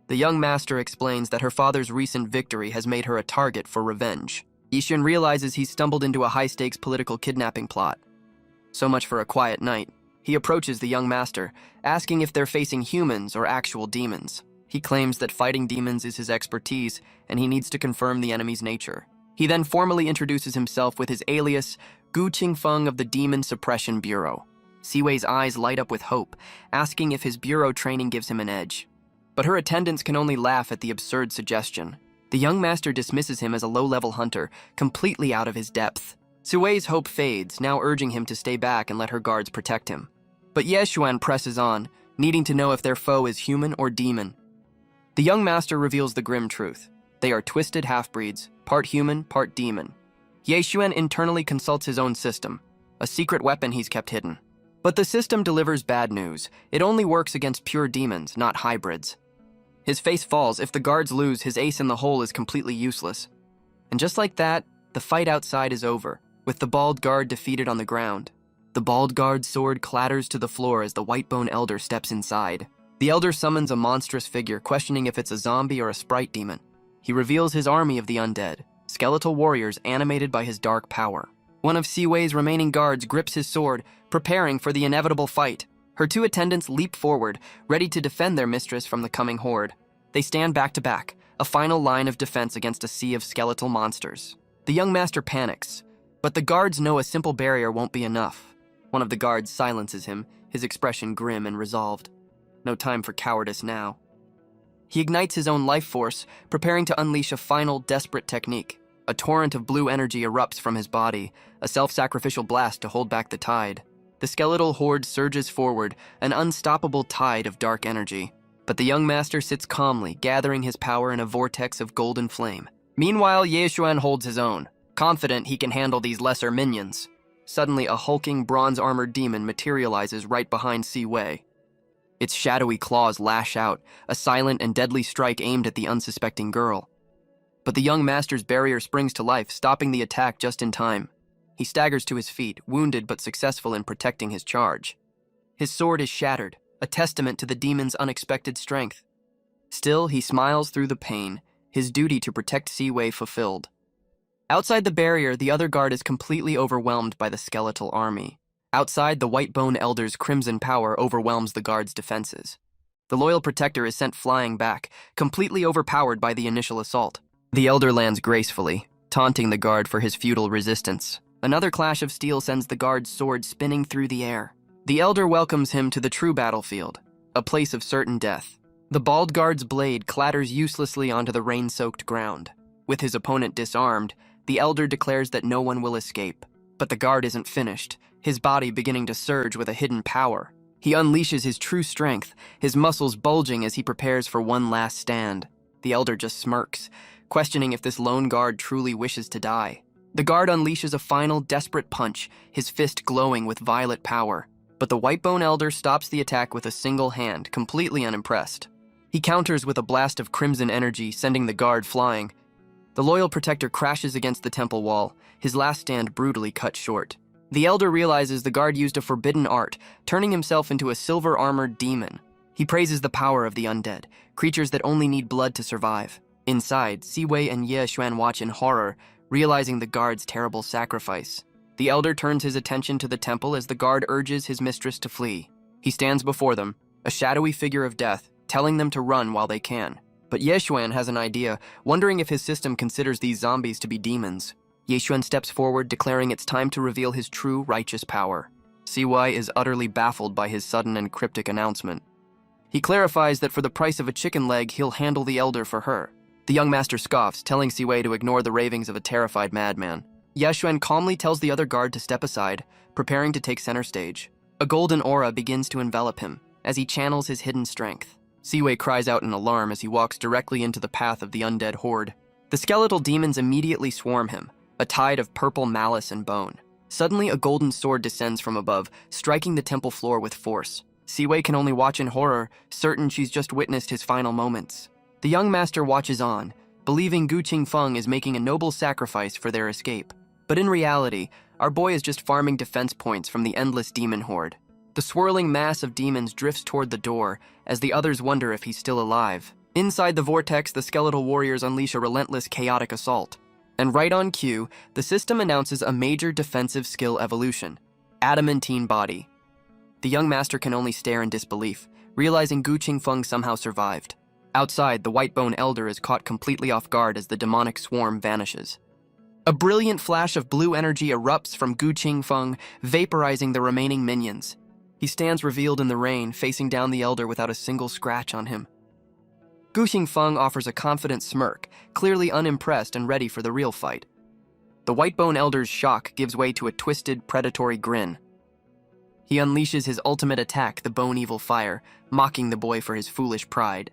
The young master explains that her father's recent victory has made her a target for revenge. Ye Xuan realizes he's stumbled into a high-stakes political kidnapping plot. So much for a quiet night. He approaches the young master, asking if they're facing humans or actual demons. He claims that fighting demons is his expertise, and he needs to confirm the enemy's nature. He then formally introduces himself with his alias, Gu Qingfeng of the Demon Suppression Bureau. Si Wei's eyes light up with hope, asking if his bureau training gives him an edge. But her attendants can only laugh at the absurd suggestion. The young master dismisses him as a low-level hunter, completely out of his depth. Si Wei's hope fades, now urging him to stay back and let her guards protect him. But Ye Xuan presses on, needing to know if their foe is human or demon. The young master reveals the grim truth. They are twisted half-breeds, part human, part demon. Ye Xuan internally consults his own system, a secret weapon he's kept hidden. But the system delivers bad news. It only works against pure demons, not hybrids. His face falls. If the guards lose, his ace in the hole is completely useless. And just like that, the fight outside is over, with the bald guard defeated on the ground. The bald guard's sword clatters to the floor as the Whitebone Elder steps inside. The Elder summons a monstrous figure, questioning if it's a zombie or a sprite demon. He reveals his army of the undead, skeletal warriors animated by his dark power. One of Si Wei's remaining guards grips his sword, preparing for the inevitable fight. Her two attendants leap forward, ready to defend their mistress from the coming horde. They stand back to back, a final line of defense against a sea of skeletal monsters. The young master panics, but the guards know a simple barrier won't be enough. One of the guards silences him, his expression grim and resolved. No time for cowardice now. He ignites his own life force, preparing to unleash a final, desperate technique. A torrent of blue energy erupts from his body, a self-sacrificial blast to hold back the tide. The skeletal horde surges forward, an unstoppable tide of dark energy. But the young master sits calmly, gathering his power in a vortex of golden flame. Meanwhile, Ye Xuan holds his own, confident he can handle these lesser minions. Suddenly, a hulking, bronze-armored demon materializes right behind Si Wei. Its shadowy claws lash out, a silent and deadly strike aimed at the unsuspecting girl. But the young master's barrier springs to life, stopping the attack just in time. He staggers to his feet, wounded but successful in protecting his charge. His sword is shattered, a testament to the demon's unexpected strength. Still, he smiles through the pain, his duty to protect Si Wei fulfilled. Outside the barrier, the other guard is completely overwhelmed by the skeletal army. Outside, the Whitebone Elder's crimson power overwhelms the guard's defenses. The loyal protector is sent flying back, completely overpowered by the initial assault. The Elder lands gracefully, taunting the guard for his futile resistance. Another clash of steel sends the guard's sword spinning through the air. The Elder welcomes him to the true battlefield, a place of certain death. The bald guard's blade clatters uselessly onto the rain-soaked ground. With his opponent disarmed, the Elder declares that no one will escape. But the guard isn't finished, his body beginning to surge with a hidden power. He unleashes his true strength, his muscles bulging as he prepares for one last stand. The Elder just smirks, questioning if this lone guard truly wishes to die. The guard unleashes a final, desperate punch, his fist glowing with violet power. But the Whitebone Elder stops the attack with a single hand, completely unimpressed. He counters with a blast of crimson energy, sending the guard flying. The loyal protector crashes against the temple wall, his last stand brutally cut short. The Elder realizes the guard used a forbidden art, turning himself into a silver-armored demon. He praises the power of the undead, creatures that only need blood to survive. Inside, Si Wei and Ye Xuan watch in horror, realizing the guard's terrible sacrifice. The Elder turns his attention to the temple as the guard urges his mistress to flee. He stands before them, a shadowy figure of death, telling them to run while they can. But Ye Xuan has an idea, wondering if his system considers these zombies to be demons. Ye Xuan steps forward, declaring it's time to reveal his true righteous power. Si Wei is utterly baffled by his sudden and cryptic announcement. He clarifies that for the price of a chicken leg, he'll handle the Elder for her. The young master scoffs, telling Si Wei to ignore the ravings of a terrified madman. Ye Xuan calmly tells the other guard to step aside, preparing to take center stage. A golden aura begins to envelop him, as he channels his hidden strength. Si Wei cries out in alarm as he walks directly into the path of the undead horde. The skeletal demons immediately swarm him, a tide of purple malice and bone. Suddenly, a golden sword descends from above, striking the temple floor with force. Si Wei can only watch in horror, certain she's just witnessed his final moments. The young master watches on, believing Gu Qingfeng is making a noble sacrifice for their escape. But in reality, our boy is just farming defense points from the endless demon horde. The swirling mass of demons drifts toward the door, as the others wonder if he's still alive. Inside the vortex, the skeletal warriors unleash a relentless, chaotic assault. And right on cue, the system announces a major defensive skill evolution: Adamantine Body. The young master can only stare in disbelief, realizing Gu Qingfeng somehow survived. Outside, the Whitebone Elder is caught completely off guard as the demonic swarm vanishes. A brilliant flash of blue energy erupts from Gu Qingfeng, vaporizing the remaining minions. He stands revealed in the rain, facing down the Elder without a single scratch on him. Gu Qingfeng offers a confident smirk, clearly unimpressed and ready for the real fight. The Whitebone Elder's shock gives way to a twisted, predatory grin. He unleashes his ultimate attack, the Bone Evil Fire, mocking the boy for his foolish pride.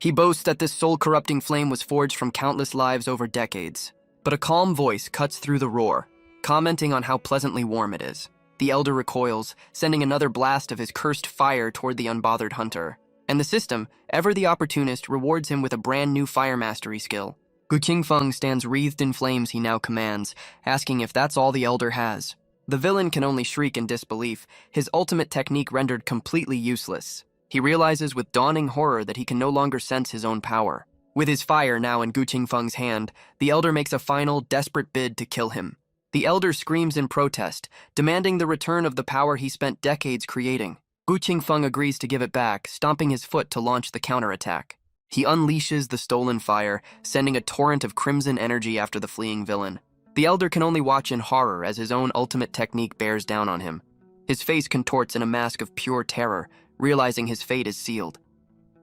He boasts that this soul-corrupting flame was forged from countless lives over decades. But a calm voice cuts through the roar, commenting on how pleasantly warm it is. The Elder recoils, sending another blast of his cursed fire toward the unbothered hunter. And the system, ever the opportunist, rewards him with a brand new fire mastery skill. Gu Qingfeng stands wreathed in flames he now commands, asking if that's all the Elder has. The villain can only shriek in disbelief, his ultimate technique rendered completely useless. He realizes with dawning horror that he can no longer sense his own power. With his fire now in Gu Qingfeng's hand, the Elder makes a final, desperate bid to kill him. The Elder screams in protest, demanding the return of the power he spent decades creating. Gu Qingfeng agrees to give it back, stomping his foot to launch the counterattack. He unleashes the stolen fire, sending a torrent of crimson energy after the fleeing villain. The Elder can only watch in horror as his own ultimate technique bears down on him. His face contorts in a mask of pure terror, realizing his fate is sealed.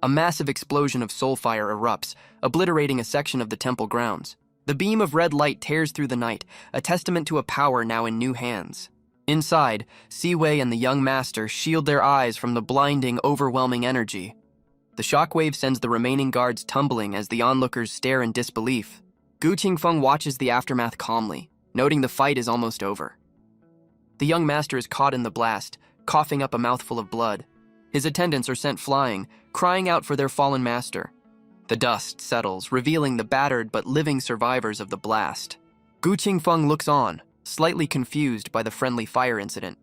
A massive explosion of soul fire erupts, obliterating a section of the temple grounds. The beam of red light tears through the night, a testament to a power now in new hands. Inside, Siwei and the young master shield their eyes from the blinding, overwhelming energy. The shockwave sends the remaining guards tumbling as the onlookers stare in disbelief. Gu Qingfeng watches the aftermath calmly, noting the fight is almost over. The young master is caught in the blast, coughing up a mouthful of blood. His attendants are sent flying, crying out for their fallen master. The dust settles, revealing the battered but living survivors of the blast. Gu Qingfeng looks on, slightly confused by the friendly fire incident.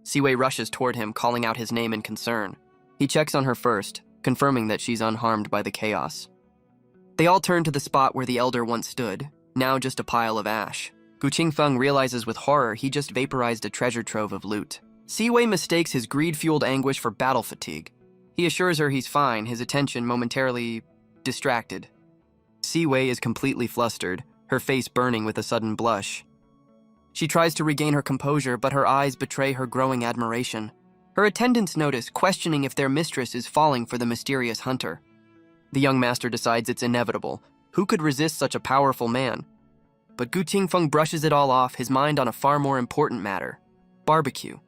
Siwei rushes toward him, calling out his name in concern. He checks on her first, confirming that she's unharmed by the chaos. They all turn to the spot where the Elder once stood, now just a pile of ash. Gu Qingfeng realizes with horror he just vaporized a treasure trove of loot. Siwei mistakes his greed-fueled anguish for battle fatigue. He assures her he's fine, his attention momentarily distracted. Siwei is completely flustered, her face burning with a sudden blush. She tries to regain her composure, but her eyes betray her growing admiration. Her attendants notice, questioning if their mistress is falling for the mysterious hunter. The young master decides it's inevitable. Who could resist such a powerful man? But Gu Qingfeng brushes it all off, his mind on a far more important matter: barbecue.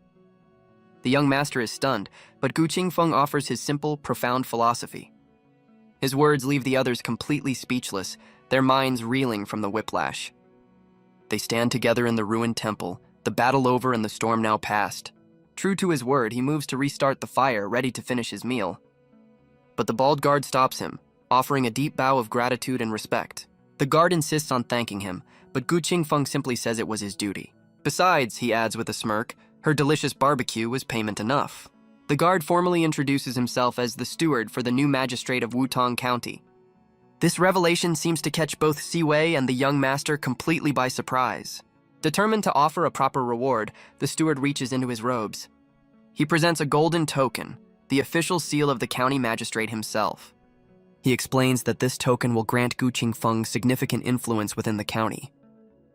The young master is stunned, but Gu Qingfeng offers his simple, profound philosophy. His words leave the others completely speechless, their minds reeling from the whiplash. They stand together in the ruined temple, the battle over and the storm now past. True to his word, he moves to restart the fire, ready to finish his meal. But the bald guard stops him, offering a deep bow of gratitude and respect. The guard insists on thanking him, but Gu Qingfeng simply says it was his duty. Besides, he adds with a smirk, her delicious barbecue was payment enough. The guard formally introduces himself as the steward for the new magistrate of Wutong County. This revelation seems to catch both Siwei and the young master completely by surprise. Determined to offer a proper reward, the steward reaches into his robes. He presents a golden token, the official seal of the county magistrate himself. He explains that this token will grant Gu Qingfeng significant influence within the county.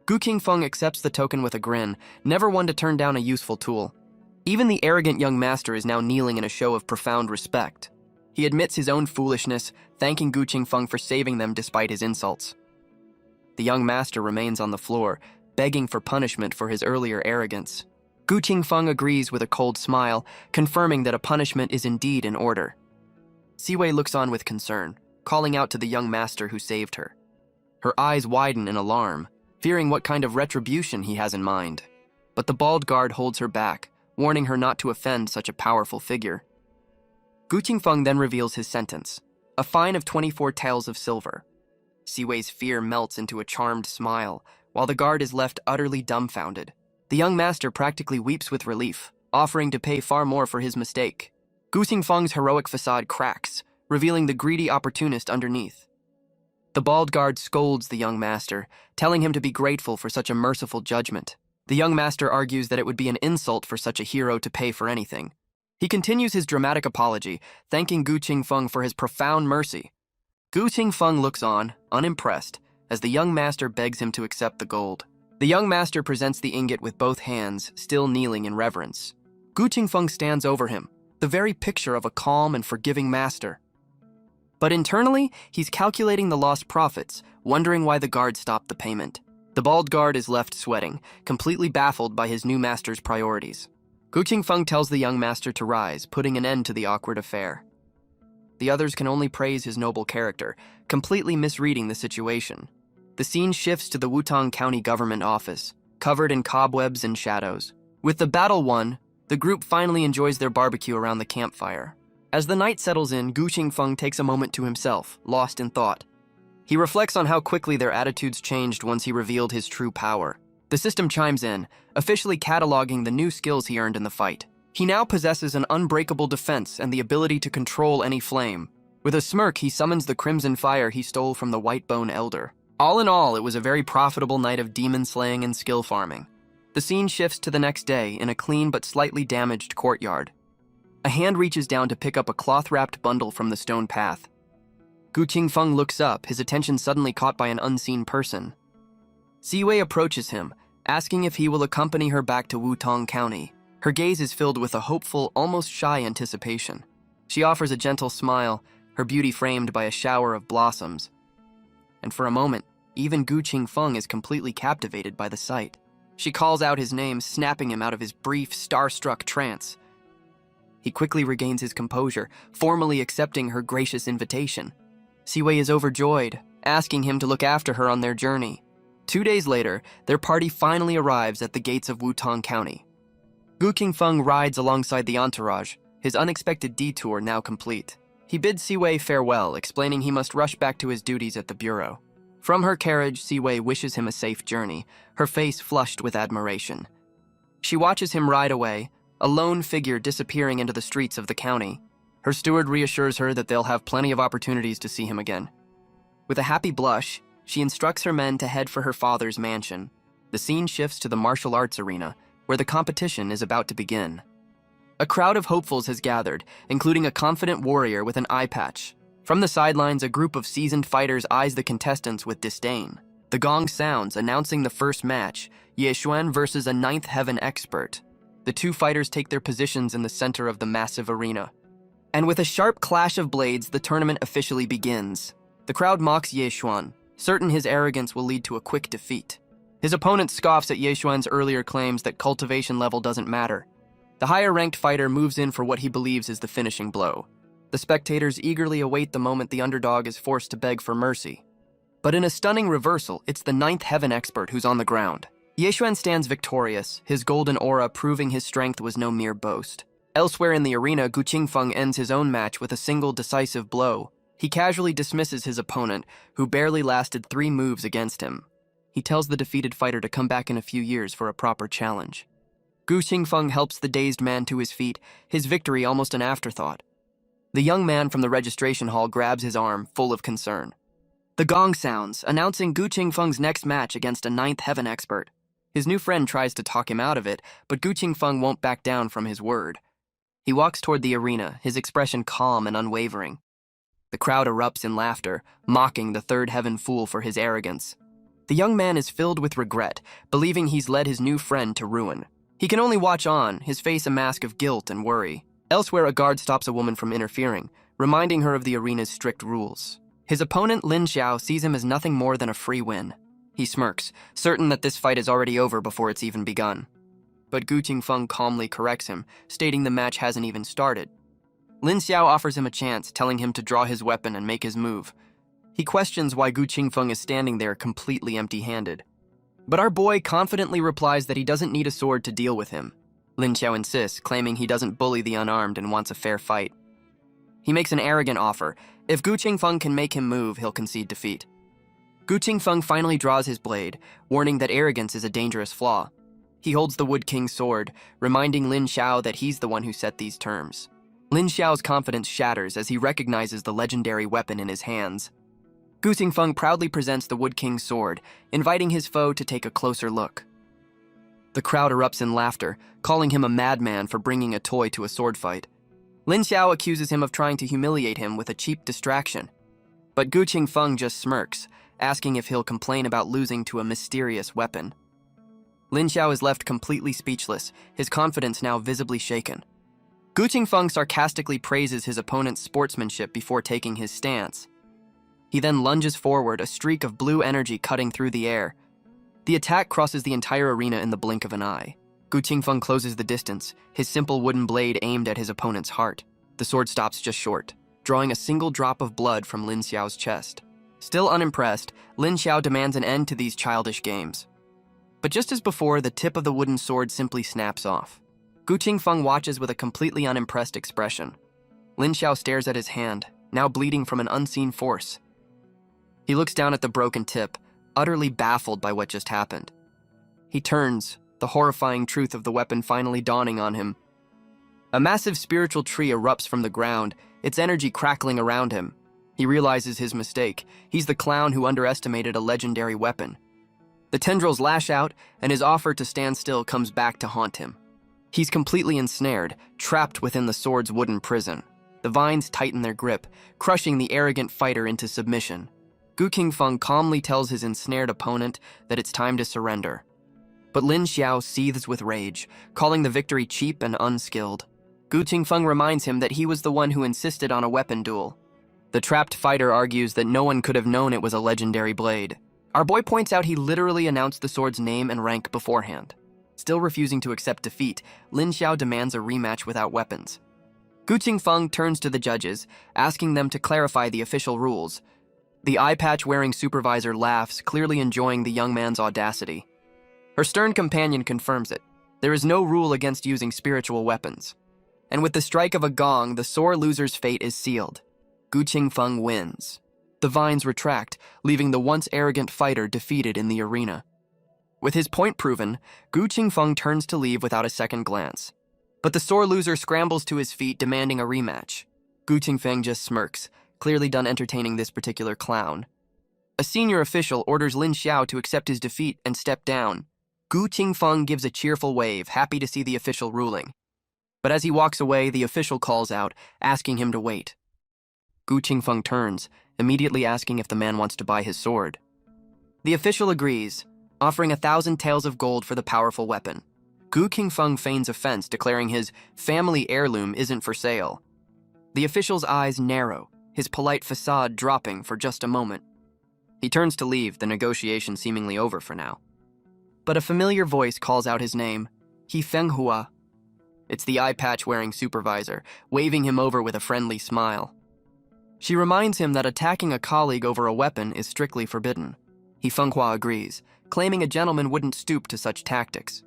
Gu Qingfeng accepts the token with a grin, never one to turn down a useful tool. Even the arrogant young master is now kneeling in a show of profound respect. He admits his own foolishness, thanking Gu Qingfeng for saving them despite his insults. The young master remains on the floor, begging for punishment for his earlier arrogance. Gu Qingfeng agrees with a cold smile, confirming that a punishment is indeed in order. Siwei looks on with concern, calling out to the young master who saved her. Her eyes widen in alarm, fearing what kind of retribution he has in mind. But the bald guard holds her back, warning her not to offend such a powerful figure. Gu Qingfeng then reveals his sentence, a fine of 24 taels of silver. Siwei's fear melts into a charmed smile, while the guard is left utterly dumbfounded. The young master practically weeps with relief, offering to pay far more for his mistake. Gu Qingfeng's heroic facade cracks, revealing the greedy opportunist underneath. The bald guard scolds the young master, telling him to be grateful for such a merciful judgment. The young master argues that it would be an insult for such a hero to pay for anything. He continues his dramatic apology, thanking Gu Qingfeng for his profound mercy. Gu Qingfeng looks on, unimpressed, as the young master begs him to accept the gold. The young master presents the ingot with both hands, still kneeling in reverence. Gu Qingfeng stands over him, the very picture of a calm and forgiving master. But internally, he's calculating the lost profits, wondering why the guard stopped the payment. The bald guard is left sweating, completely baffled by his new master's priorities. Gu Qingfeng tells the young master to rise, putting an end to the awkward affair. The others can only praise his noble character, completely misreading the situation. The scene shifts to the Wutong County government office, covered in cobwebs and shadows. With the battle won, the group finally enjoys their barbecue around the campfire. As the night settles in, Gu Qingfeng takes a moment to himself, lost in thought. He reflects on how quickly their attitudes changed once he revealed his true power. The system chimes in, officially cataloging the new skills he earned in the fight. He now possesses an unbreakable defense and the ability to control any flame. With a smirk, he summons the crimson fire he stole from the Whitebone Elder. All in all, it was a very profitable night of demon slaying and skill farming. The scene shifts to the next day in a clean but slightly damaged courtyard. A hand reaches down to pick up a cloth-wrapped bundle from the stone path. Gu Qingfeng looks up, his attention suddenly caught by an unseen person. Siwei approaches him, asking if he will accompany her back to Wutong County. Her gaze is filled with a hopeful, almost shy anticipation. She offers a gentle smile, her beauty framed by a shower of blossoms. And for a moment, even Gu Qingfeng is completely captivated by the sight. She calls out his name, snapping him out of his brief, starstruck trance. He quickly regains his composure, formally accepting her gracious invitation. Siwei is overjoyed, asking him to look after her on their journey. 2 days later, their party finally arrives at the gates of Wutong County. Gu Qingfeng rides alongside the entourage, his unexpected detour now complete. He bids Siwei farewell, explaining he must rush back to his duties at the bureau. From her carriage, Siwei wishes him a safe journey, her face flushed with admiration. She watches him ride away, a lone figure disappearing into the streets of the county. Her steward reassures her that they'll have plenty of opportunities to see him again. With a happy blush, she instructs her men to head for her father's mansion. The scene shifts to the martial arts arena, where the competition is about to begin. A crowd of hopefuls has gathered, including a confident warrior with an eye patch. From the sidelines, a group of seasoned fighters eyes the contestants with disdain. The gong sounds, announcing the first match, Ye Xuan versus a ninth heaven expert. The two fighters take their positions in the center of the massive arena. And with a sharp clash of blades, the tournament officially begins. The crowd mocks Ye Xuan, certain his arrogance will lead to a quick defeat. His opponent scoffs at Ye Xuan's earlier claims that cultivation level doesn't matter. The higher-ranked fighter moves in for what he believes is the finishing blow. The spectators eagerly await the moment the underdog is forced to beg for mercy. But in a stunning reversal, it's the ninth heaven expert who's on the ground. Ye Xuan stands victorious, his golden aura proving his strength was no mere boast. Elsewhere in the arena, Gu Qingfeng ends his own match with a single decisive blow. He casually dismisses his opponent, who barely lasted 3 moves against him. He tells the defeated fighter to come back in a few years for a proper challenge. Gu Qingfeng helps the dazed man to his feet, his victory almost an afterthought. The young man from the registration hall grabs his arm, full of concern. The gong sounds, announcing Gu Qingfeng's next match against a ninth heaven expert. His new friend tries to talk him out of it, but Gu Qingfeng won't back down from his word. He walks toward the arena, his expression calm and unwavering. The crowd erupts in laughter, mocking the third heaven fool for his arrogance. The young man is filled with regret, believing he's led his new friend to ruin. He can only watch on, his face a mask of guilt and worry. Elsewhere, a guard stops a woman from interfering, reminding her of the arena's strict rules. His opponent, Lin Xiao, sees him as nothing more than a free win. He smirks, certain that this fight is already over before it's even begun. But Gu Qingfeng calmly corrects him, stating the match hasn't even started. Lin Xiao offers him a chance, telling him to draw his weapon and make his move. He questions why Gu Qingfeng is standing there completely empty-handed. But our boy confidently replies that he doesn't need a sword to deal with him. Lin Xiao insists, claiming he doesn't bully the unarmed and wants a fair fight. He makes an arrogant offer. If Gu Qingfeng can make him move, he'll concede defeat. Gu Qingfeng finally draws his blade, warning that arrogance is a dangerous flaw. He holds the Wood King's sword, reminding Lin Xiao that he's the one who set these terms. Lin Xiao's confidence shatters as he recognizes the legendary weapon in his hands. Gu Qingfeng proudly presents the Wood King's sword, inviting his foe to take a closer look. The crowd erupts in laughter, calling him a madman for bringing a toy to a sword fight. Lin Xiao accuses him of trying to humiliate him with a cheap distraction. But Gu Qingfeng just smirks, asking if he'll complain about losing to a mysterious weapon. Lin Xiao is left completely speechless, his confidence now visibly shaken. Gu Qingfeng sarcastically praises his opponent's sportsmanship before taking his stance. He then lunges forward, a streak of blue energy cutting through the air. The attack crosses the entire arena in the blink of an eye. Gu Qingfeng closes the distance, his simple wooden blade aimed at his opponent's heart. The sword stops just short, drawing a single drop of blood from Lin Xiao's chest. Still unimpressed, Lin Xiao demands an end to these childish games. But just as before, the tip of the wooden sword simply snaps off. Gu Qingfeng watches with a completely unimpressed expression. Lin Xiao stares at his hand, now bleeding from an unseen force. He looks down at the broken tip, utterly baffled by what just happened. He turns, the horrifying truth of the weapon finally dawning on him. A massive spiritual tree erupts from the ground, its energy crackling around him. He realizes his mistake. He's the clown who underestimated a legendary weapon. The tendrils lash out, and his offer to stand still comes back to haunt him. He's completely ensnared, trapped within the sword's wooden prison. The vines tighten their grip, crushing the arrogant fighter into submission. Gu Qingfeng calmly tells his ensnared opponent that it's time to surrender. But Lin Xiao seethes with rage, calling the victory cheap and unskilled. Gu Qingfeng reminds him that he was the one who insisted on a weapon duel. The trapped fighter argues that no one could have known it was a legendary blade. Our boy points out he literally announced the sword's name and rank beforehand. Still refusing to accept defeat, Lin Xiao demands a rematch without weapons. Gu Qingfeng turns to the judges, asking them to clarify the official rules. The eye-patch-wearing supervisor laughs, clearly enjoying the young man's audacity. Her stern companion confirms it. There is no rule against using spiritual weapons. And with the strike of a gong, the sore loser's fate is sealed. Gu Qingfeng wins. The vines retract, leaving the once arrogant fighter defeated in the arena. With his point proven, Gu Qingfeng turns to leave without a second glance. But the sore loser scrambles to his feet, demanding a rematch. Gu Qingfeng just smirks, clearly done entertaining this particular clown. A senior official orders Lin Xiao to accept his defeat and step down. Gu Qingfeng gives a cheerful wave, happy to see the official ruling. But as he walks away, the official calls out, asking him to wait. Gu Qingfeng turns, immediately asking if the man wants to buy his sword. The official agrees, offering 1,000 taels of gold for the powerful weapon. Gu Qingfeng feigns offense, declaring his family heirloom isn't for sale. The official's eyes narrow, his polite facade dropping for just a moment. He turns to leave, the negotiation seemingly over for now. But a familiar voice calls out his name, He Fenghua. It's the eye-patch-wearing supervisor, waving him over with a friendly smile. She reminds him that attacking a colleague over a weapon is strictly forbidden. He Fenghua agrees, claiming a gentleman wouldn't stoop to such tactics.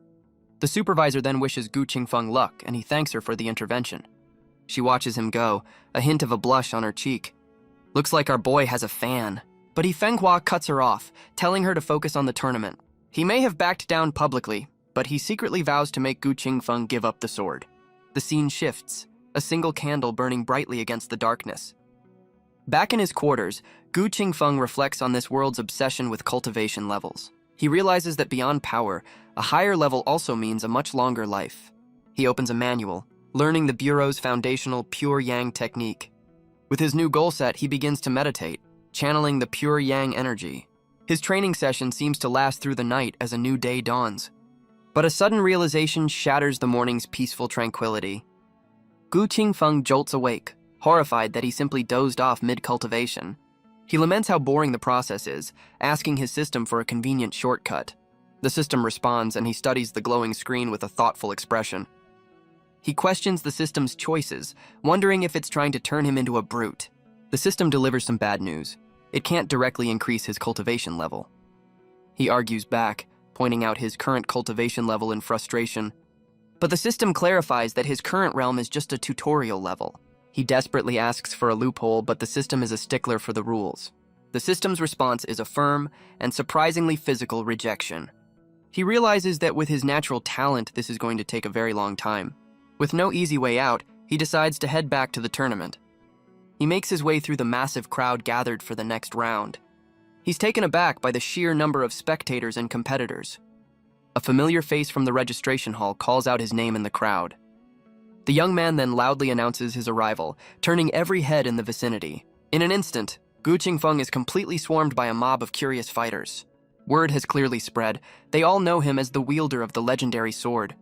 The supervisor then wishes Gu Qingfeng luck, and he thanks her for the intervention. She watches him go, a hint of a blush on her cheek. Looks like our boy has a fan. But He Fenghua cuts her off, telling her to focus on the tournament. He may have backed down publicly, but he secretly vows to make Gu Qingfeng give up the sword. The scene shifts, a single candle burning brightly against the darkness. Back in his quarters, Gu Qingfeng reflects on this world's obsession with cultivation levels. He realizes that beyond power, a higher level also means a much longer life. He opens a manual, learning the Bureau's foundational Pure Yang technique. With his new goal set, he begins to meditate, channeling the pure Yang energy. His training session seems to last through the night as a new day dawns. But a sudden realization shatters the morning's peaceful tranquility. Gu Qingfeng jolts awake, horrified that he simply dozed off mid-cultivation. He laments how boring the process is, asking his system for a convenient shortcut. The system responds, and he studies the glowing screen with a thoughtful expression. He questions the system's choices, wondering if it's trying to turn him into a brute. The system delivers some bad news. It can't directly increase his cultivation level. He argues back, pointing out his current cultivation level in frustration. But the system clarifies that his current realm is just a tutorial level. He desperately asks for a loophole, but the system is a stickler for the rules. The system's response is a firm and surprisingly physical rejection. He realizes that with his natural talent, this is going to take a very long time. With no easy way out, he decides to head back to the tournament. He makes his way through the massive crowd gathered for the next round. He's taken aback by the sheer number of spectators and competitors. A familiar face from the registration hall calls out his name in the crowd. The young man then loudly announces his arrival, turning every head in the vicinity. In an instant, Gu Qingfeng is completely swarmed by a mob of curious fighters. Word has clearly spread. They all know him as the wielder of the legendary sword.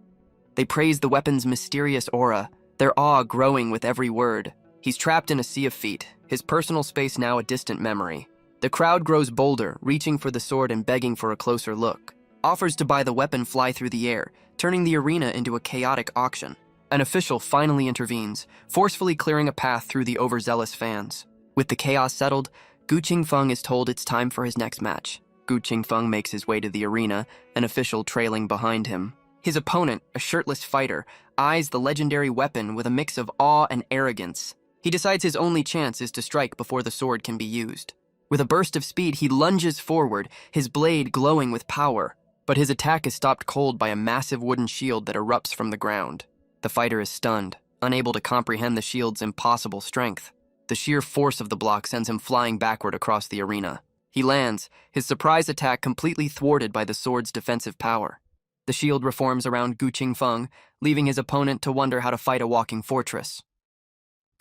They praise the weapon's mysterious aura, their awe growing with every word. He's trapped in a sea of feet, his personal space now a distant memory. The crowd grows bolder, reaching for the sword and begging for a closer look. Offers to buy the weapon fly through the air, turning the arena into a chaotic auction. An official finally intervenes, forcefully clearing a path through the overzealous fans. With the chaos settled, Gu Qingfeng is told it's time for his next match. Gu Qingfeng makes his way to the arena, an official trailing behind him. His opponent, a shirtless fighter, eyes the legendary weapon with a mix of awe and arrogance. He decides his only chance is to strike before the sword can be used. With a burst of speed, he lunges forward, his blade glowing with power. But his attack is stopped cold by a massive wooden shield that erupts from the ground. The fighter is stunned, unable to comprehend the shield's impossible strength. The sheer force of the block sends him flying backward across the arena. He lands, his surprise attack completely thwarted by the sword's defensive power. The shield reforms around Gu Qingfeng, leaving his opponent to wonder how to fight a walking fortress.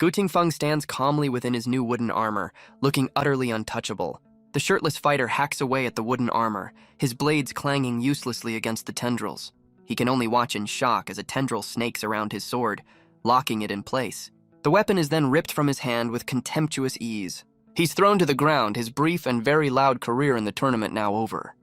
Gu Tingfeng stands calmly within his new wooden armor, looking utterly untouchable. The shirtless fighter hacks away at the wooden armor, his blades clanging uselessly against the tendrils. He can only watch in shock as a tendril snakes around his sword, locking it in place. The weapon is then ripped from his hand with contemptuous ease. He's thrown to the ground, his brief and very loud career in the tournament now over.